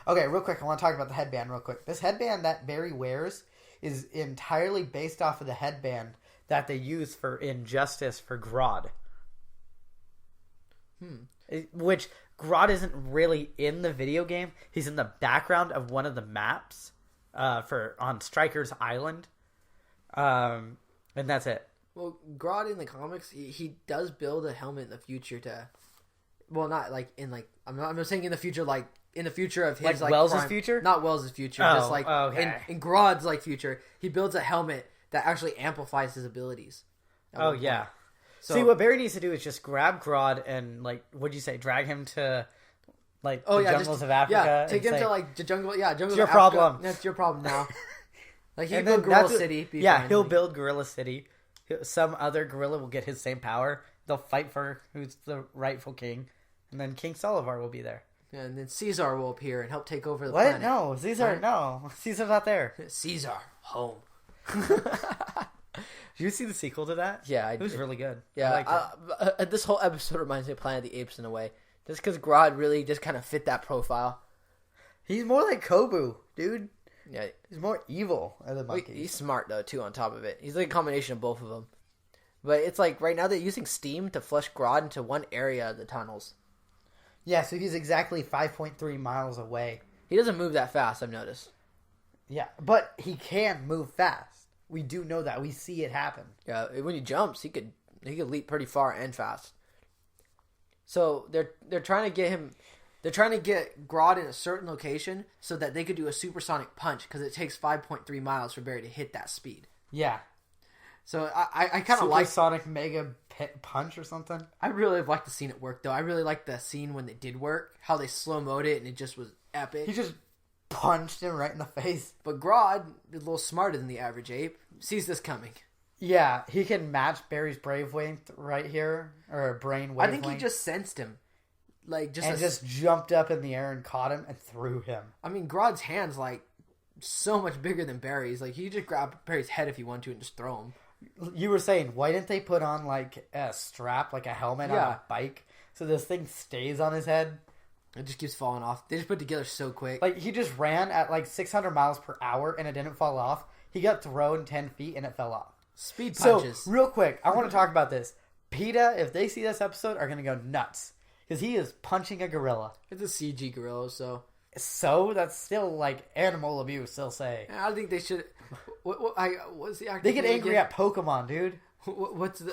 Okay, real quick, I want to talk about the headband real quick. This headband that Barry wears is entirely based off of the headband that they use for Injustice for Grodd. Which, Grodd isn't really in the video game. He's in the background of one of the maps on Stryker's Island. And that's it. Well, Grodd in the comics, he does build a helmet in the future to... Well, not like in like... I'm saying in the future, like... In the future of his, like Wells' prime, future? Not Wells' future. Oh, just like okay. in Grodd's like future, he builds a helmet that actually amplifies his abilities. Oh, yeah. So, See, what Barry needs to do is just grab Grodd and, like, what'd you say, drag him to, like, the jungles of Africa? Yeah, take and him say, to, like, the jungle. Yeah, jungles it's your of Africa. problem. That's your problem now. Like, he'll and build then Gorilla that's what- City. He'll build Gorilla City. Some other gorilla will get his same power. They'll fight for who's the rightful king. And then King Solivar will be there. Yeah, and then Caesar will appear and help take over the What? planet. No, Caesar, no. Caesar's not there. Caesar, home. Did you see the sequel to that? Yeah, It was really good. Yeah, I liked it. this whole episode reminds me of Planet of the Apes in a way. Just because Grodd really just kind of fit that profile. He's more like Kobu, dude. Yeah, He's more evil than the monkey. he's smart though too. On top of it, he's like a combination of both of them. But it's like right now they're using steam to flush Grodd into one area of the tunnels. Yeah, so he's exactly 5.3 miles away. He doesn't move that fast, I've noticed. Yeah, but he can move fast. We do know that. We see it happen. Yeah, when he jumps, he could leap pretty far and fast. So they're trying to get him. They're trying to get Grodd in a certain location so that they could do a supersonic punch because it takes 5.3 miles for Barry to hit that speed. Yeah. So I kind of like Sonic Mega Punch or something. I really liked the scene at work though. I really liked the scene when it did work. How they slow-mo'd it and it just was epic. He just punched him right in the face. But Grodd, a little smarter than the average ape, sees this coming. Yeah, he can match Barry's brainwave right here, or brain wave. I think he just sensed him, like just jumped up in the air and caught him and threw him. I mean, Grodd's hand's like so much bigger than Barry's. Like he could just grab Barry's head if he wanted to and just throw him. You were saying, why didn't they put on like a strap, like a helmet on a bike, so this thing stays on his head? It just keeps falling off. They just put it together so quick. Like he just ran at like 600 miles per hour and it didn't fall off. He got thrown 10 feet and it fell off. Speed punches. So, real quick, I want to talk about this. PETA, if they see this episode, are going to go nuts. Because he is punching a gorilla. It's a CG gorilla, so... So? That's still, like, animal abuse, they'll say. I think they should... What's the actor? They get angry at Pokemon, dude.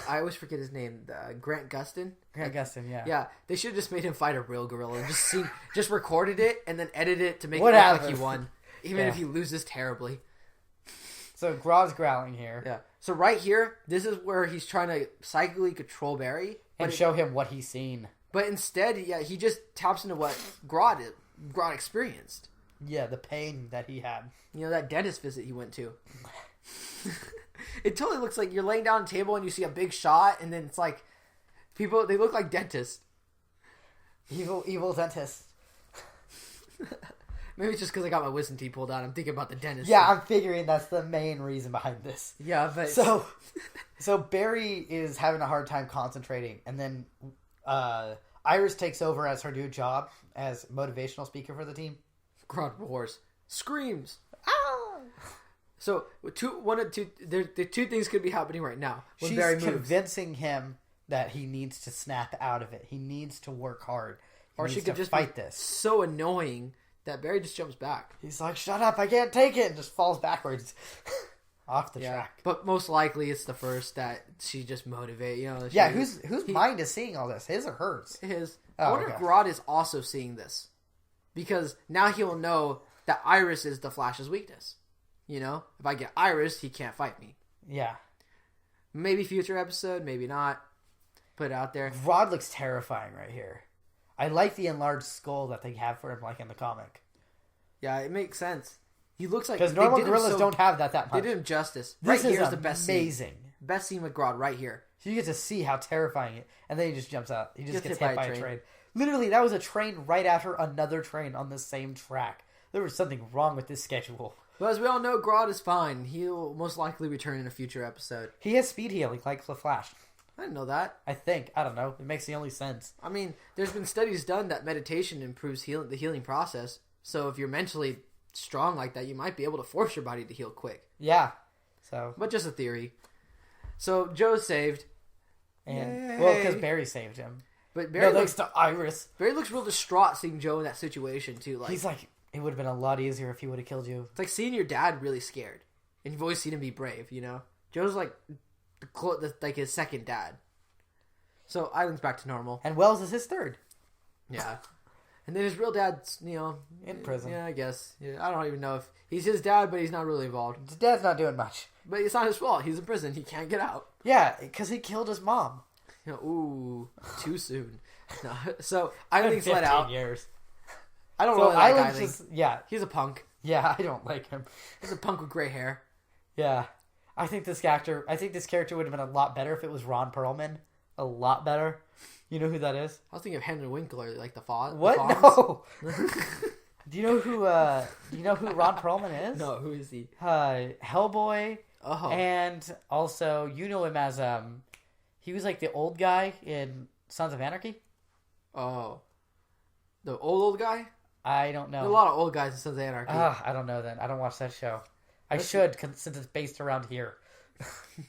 I always forget his name. Grant Gustin? Grant Gustin, yeah. Yeah, they should have just made him fight a real gorilla and just recorded it and then edited it to make What it look happens? like he won. Even if he loses terribly. So, Grodd's growling here. Yeah. So right here, this is where he's trying to psychically control Barry. And show him what he's seen. But instead, he just taps into what Grodd experienced. Yeah, the pain that he had. You know, that dentist visit he went to. It totally looks like you're laying down on a table and you see a big shot, and then it's like, people, they look like dentists. Evil dentist. Maybe it's just because I got my wisdom teeth pulled out. I'm thinking about the dentist. Yeah, I'm figuring that's the main reason behind this. Yeah, but... So Barry is having a hard time concentrating, and then Iris takes over as her new job as motivational speaker for the team. Grodd roars. Screams. Ah! So, the two things could be happening right now. When She's Barry moves. convincing him that he needs to snap out of it. He needs to work hard. Or she could just fight be this. So annoying that Barry just jumps back. He's like, shut up, I can't take it, and just falls backwards off the track. But most likely it's the first that she just motivate, whose mind is seeing all this? His or hers? His. Oh, I wonder if Grodd is also seeing this. Because now he'll know that Iris is the Flash's weakness. You know? If I get Iris, he can't fight me. Yeah. Maybe future episode, maybe not. Put it out there. Grodd looks terrifying right here. I like the enlarged skull that they have for him, like in the comic. Yeah, it makes sense. He looks like... Because normal gorillas don't have that much. They did him justice. This right is here is the best amazing. Scene. Best scene with Grodd right here. So you get to see how terrifying it... And then he just jumps out. He just gets hit by a train. train. Literally, that was a train right after another train on the same track. There was something wrong with this schedule. But as we all know, Grodd is fine. He'll most likely return in a future episode. He has speed healing, like the Flash. I didn't know that. I think. I don't know. It makes the only sense. I mean, there's been studies done that meditation improves the healing process. So if you're mentally strong like that, you might be able to force your body to heal quick. Yeah. So. But just a theory. So Joe's saved. And well, because Barry saved him. But Barry looks to Iris. Barry looks real distraught seeing Joe in that situation too. Like he's like, it would have been a lot easier if he would have killed you. It's like seeing your dad really scared, and you've always seen him be brave. You know, Joe's like like his second dad. So Island's back to normal, and Wells is his third. Yeah, and then his real dad's in prison. Yeah, I guess. Yeah, I don't even know if he's his dad, but he's not really involved. His dad's not doing much. But it's not his fault. He's in prison. He can't get out. Yeah, because he killed his mom. Ooh, too soon. No. So Eiling's let out. Years. I don't really like Eiling. Just, yeah. He's a punk. Yeah, I don't like him. He's a punk with gray hair. Yeah. I think this character would have been a lot better if it was Ron Perlman. A lot better. You know who that is? I was thinking of Henry Winkler, like the Foz. What? No. Do you know who Ron Perlman is? No, who is he? Hellboy. Oh. And also, you know him as he was like the old guy in Sons of Anarchy. Oh. The old guy? I don't There are a know. lot of old guys in Sons of Anarchy. I don't know then. I don't watch that show. I should, since it's based around here.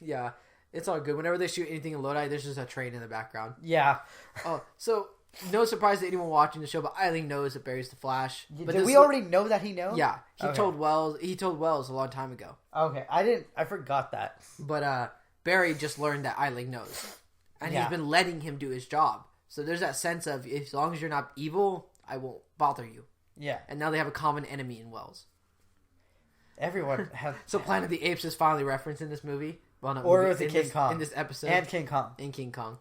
Yeah, it's all good. Whenever they shoot anything in Lodi, there's just a train in the background. Yeah. Oh, so no surprise to anyone watching the show, but Eileen knows that Barry's the Flash. But Did we already know that he knows? Yeah, he Okay. told Wells. He told Wells a long time ago. Okay, I forgot that. But Barry just learned that Eileen knows, and Yeah. he's been letting him do his job. So there's that sense of, as long as you're not evil, I won't bother you. Yeah. And now they have a common enemy in Wells. Everyone has. So Planet of the Apes is finally referenced in this movie. Well, not Or movie, was it in King this, Kong? in this episode, And King Kong. in King Kong.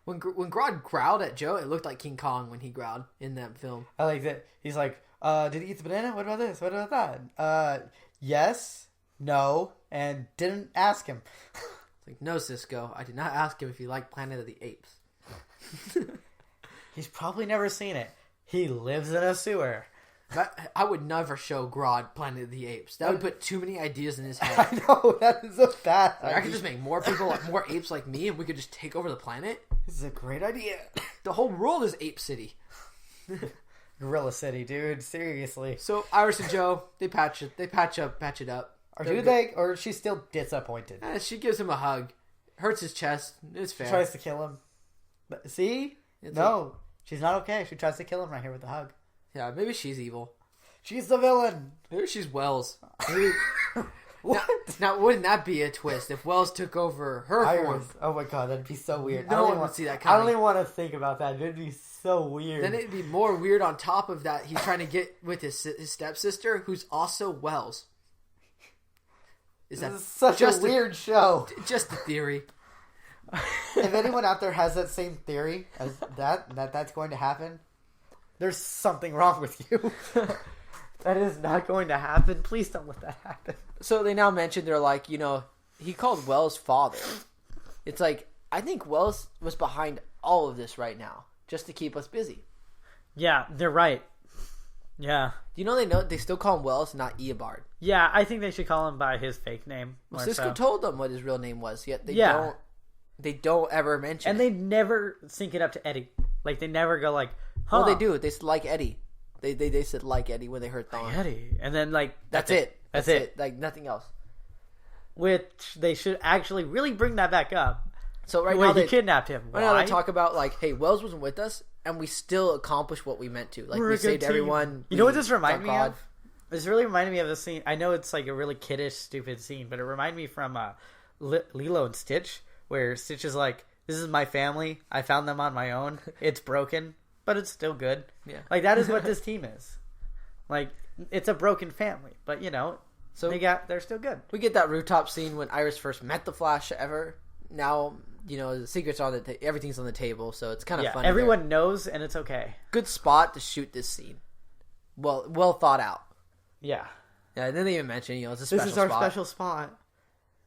When Grodd growled at Joe, it looked like King Kong when he growled in that film. I like that. He's like, did he eat the banana? What about this? What about that? Yes, no, and didn't ask him. It's like, no, Cisco, I did not ask him if he liked Planet of the Apes. He's probably never seen it. He lives in a sewer. I would never show Grodd Planet of the Apes. That would put too many ideas in his head. I know, that is a bad Like, I idea. could just make more people, more apes like me, and we could just take over the planet. This is a great idea. The whole world is Ape City. Gorilla City, dude. Seriously. So Iris and Joe, they patch it up. Or They're do good. they? Or she's still disappointed. She gives him a hug, hurts his chest. It's fair. Tries to kill him. But see? It's No. She's not okay. She tries to kill him right here with the hug. Yeah, maybe she's evil. She's the villain. Maybe she's Wells. What? Now, wouldn't that be a twist if Wells took over her form? Iris. Oh my god, that'd be so weird. No I don't one even would want- see that I coming. don't even want to think about that. It'd be so weird. Then it'd be more weird on top of that. He's trying to get with his stepsister, who's also Wells. Is that This is such a just weird show. just a theory? If anyone out there has that same theory as that's going to happen, there's something wrong with you. That is not going to happen. Please don't let that happen. So they now mention, they're like, he called Wells father. It's like, I think Wells was behind all of this right now, just to keep us busy. Yeah, they're right. Yeah. They still call him Wells, not Eobard. Yeah, I think they should call him by his fake name. Well, more Cisco so. told them what his real name was, yet Yeah. they don't ever mention And it. they never sync it up to Eddie. Like, they never go like, huh. Well, they do. They said like Eddie. They said like Eddie when they heard Thawne. Eddie. And then, like, That's it. That's it. Like, nothing else. Which they should actually really bring that back up. So right Wait, now he they kidnapped him. right now Why? they talk about, like, hey, Wells wasn't with us, and we still accomplished what we meant to. Like, We're we a good saved team. everyone. You know what this reminded me God. of? This really reminded me of the scene. I know it's like a really kiddish, stupid scene, but it reminded me from Lilo and Stitch, where Stitch is like, "This is my family. I found them on my own. It's broken, but it's still good." Yeah. Like, that is what this team is. Like, it's a broken family, but So they're still good. we get that rooftop scene when Iris first met the Flash ever. Now, the secret's on everything's on the table, so it's kind of Yeah, funny. everyone knows, and it's okay. Good spot to shoot this scene. Well thought out. Yeah, Yeah, and then they even mention, it's a special this is our spot. special spot.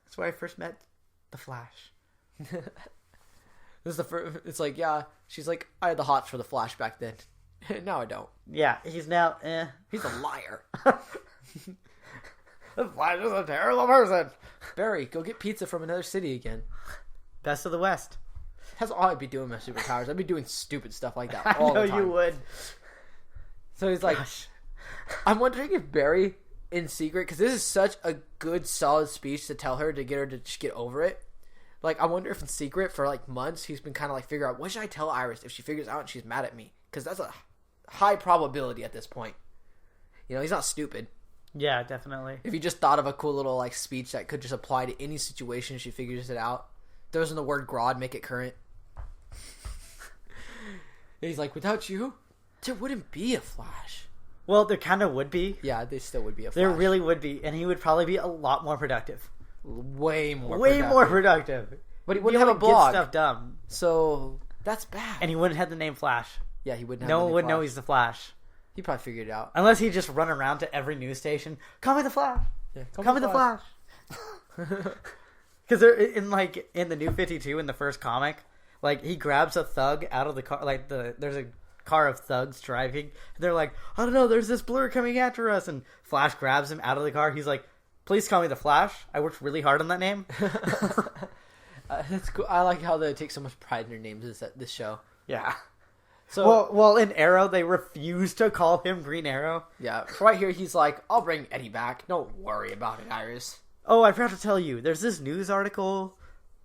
That's where I first met the Flash. This is the first. It's like, yeah, she's like, I had the hots for the Flash back then. Now I don't. Yeah, he's now. He's a liar. The Flash is a terrible person. Barry, go get pizza from another city again. Best of the West. That's all I'd be doing with my superpowers. I'd be doing stupid stuff like that I all know the time. you would. So he's like, Gosh. I'm wondering if Barry, in secret, because this is such a good, solid speech to tell her to get her to just get over it. Like, I wonder if in secret for like months he's been kind of like figure out, what should I tell Iris if she figures out and she's mad at me? Because that's a high probability at this point. He's not stupid. Yeah, definitely. If you just thought of a cool little like speech that could just apply to any situation, she figures it out. Throws in the word Grodd, make it current. And he's like, without you, there wouldn't be a Flash. Well, there kind of would be. Yeah, there still would be a Flash. There really would be, and he would probably be a lot more productive. way more Productive. But he He wouldn't have a get blog, stuff done, so that's bad. and he wouldn't have the name Flash. Yeah, he wouldn't have No the one name would know Flash. he's the Flash, He probably figured it out. unless he just run around to every news station. Call me the Flash. Yeah, Call me the Flash. Because they're in the New 52 in the first comic, like he grabs a thug out of the car. Like there's a car of thugs driving, and they're like, I don't know, there's this blur coming after us, and Flash grabs him out of the car. He's like, please call me the Flash. I worked really hard on that name. That's cool. I like how they take so much pride in their names. This show. Yeah. So well, in Arrow, they refuse to call him Green Arrow. yeah, right here he's like, "I'll bring Eddie back. Don't worry about it, Iris." Oh, I forgot to tell you. There's this news article,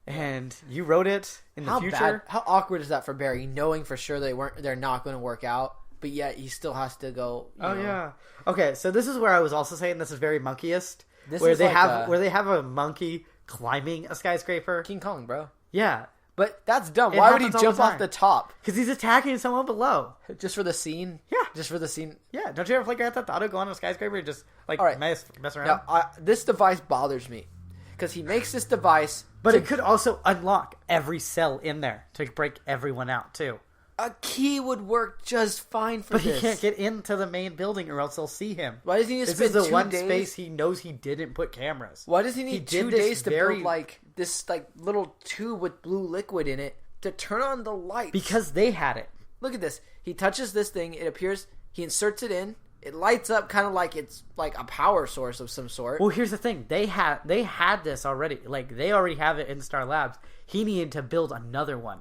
and you wrote it in the future. How awkward is that for Barry, knowing for sure they're not going to work out, but yet he still has to go. Yeah. Okay, so this is where I was also saying this is very monkeyist, This where is they like have a monkey climbing a skyscraper. King Kong, bro. Yeah, But that's dumb. It Why would he happens all the jump off time. the top because he's attacking someone below. just for the scene? Yeah. Just for the scene. Yeah, don't you ever play Grand Theft Auto, go on a skyscraper and just like All right. mess around? Now, this device bothers me because he makes this device, But it could also unlock every cell in there to break everyone out too. a key would work just fine for But this. he can't get into the main building or else they'll see him. Why does he need to This spend is the 2 one days? space he knows he didn't put cameras. Why does he He need did 2 this days to very- build like this like little tube with blue liquid in it to turn on the lights? Because they had it. Look at this. He touches this thing. It appears. He inserts it in. It lights up, kind of like it's like a power source of some sort. Well, here's the thing. They had this already. Like, they already have it in Star Labs. He needed to build another one.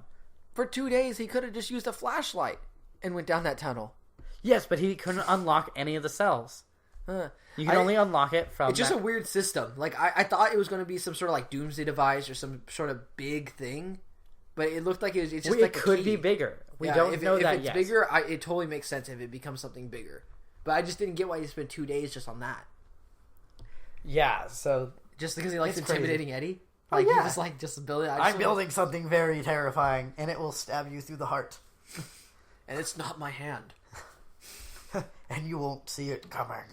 For 2 days, he could have just used a flashlight and went down that tunnel. Yes, but he couldn't unlock any of the cells. You can only unlock it from... It's just a weird system. Like, I thought it was going to be some sort of like doomsday device or some sort of big thing. But it looked like it's just like it could a key. be bigger. We Yeah, don't know if that it's yet. bigger, it totally makes sense if it becomes something bigger. But I just didn't get why you spent 2 days just on that. Yeah, so... Just because he likes It's intimidating Eddie? Oh, Like, yeah. he was like, just build it. I'm building something very terrifying, and it will stab you through the heart. And it's not my hand. And you won't see it coming.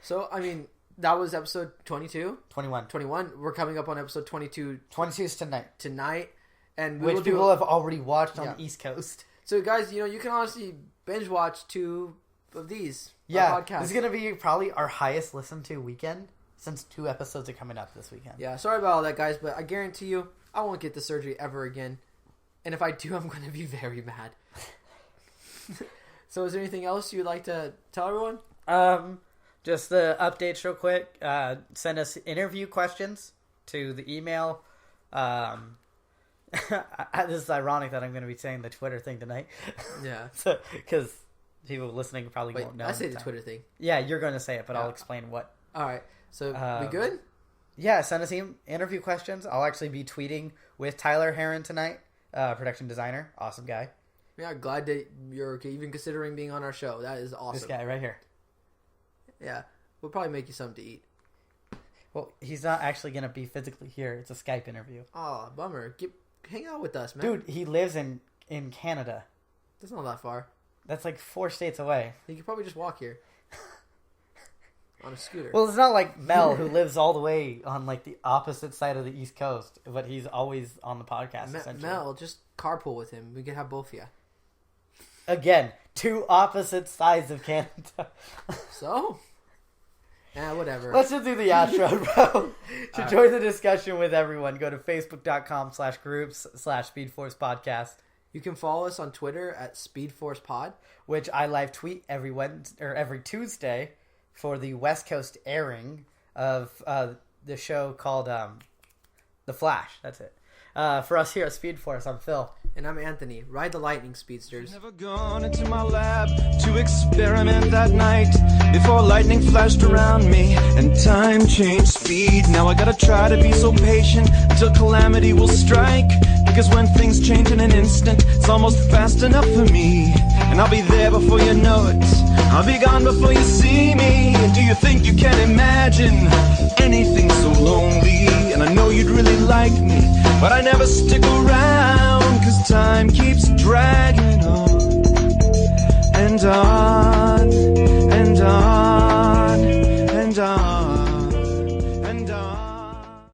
So, I mean, that was episode 22? 21. 21. We're coming up on episode 22 22 is tonight. And we Which will do... people have already watched on Yeah. the East Coast. So, guys, you can honestly binge watch 2 of these. Yeah, podcasts. this is going to be probably our highest listened to weekend since 2 episodes are coming up this weekend. Yeah, sorry about all that, guys, but I guarantee you, I won't get the surgery ever again. And if I do, I'm going to be very mad. So, is there anything else you'd like to tell everyone? Just the updates real quick. Send us interview questions to the email. This is ironic that I'm going to be saying the Twitter thing tonight. Yeah. Because people listening probably Wait, won't know. I say at the time. Twitter thing. Yeah, you're going to say it, but I'll Yeah. explain what. All right. So, we good? Yeah, send us interview questions. I'll actually be tweeting with Tyler Heron tonight, production designer. Awesome guy. Yeah, glad that you're even considering being on our show. That is awesome. This guy right here. Yeah. We'll probably make you something to eat. Well, he's not actually going to be physically here. It's a Skype interview. Oh, bummer. Hang out with us, man. Dude, he lives in Canada. That's not that far. That's like 4 states away. You could probably just walk here. On a scooter. Well, it's not like Mel, who lives all the way on like the opposite side of the East Coast, but he's always on the podcast, essentially. Mel, just carpool with him. We could have both of you. Again, 2 opposite sides of Canada. So? Yeah, whatever. Let's just do the outro, bro. To join the discussion with everyone, go to facebook.com/groups/Speedforce podcast. You can follow us on Twitter at SpeedForcePod. Which I live tweet every Tuesday for the West Coast airing of the show called The Flash. That's it. For us here at Speedforce, I'm Phil. And I'm Anthony. Ride the lightning, speedsters. Never gone into my lab to experiment that night before lightning flashed around me and time changed speed. Now I gotta try to be so patient until calamity will strike, because when things change in an instant, it's almost fast enough for me. And I'll be there before you know it. I'll be gone before you see me. And do you think you can imagine anything so lonely? And I know you'd really like me, but I never stick around, 'cause time keeps dragging on and on.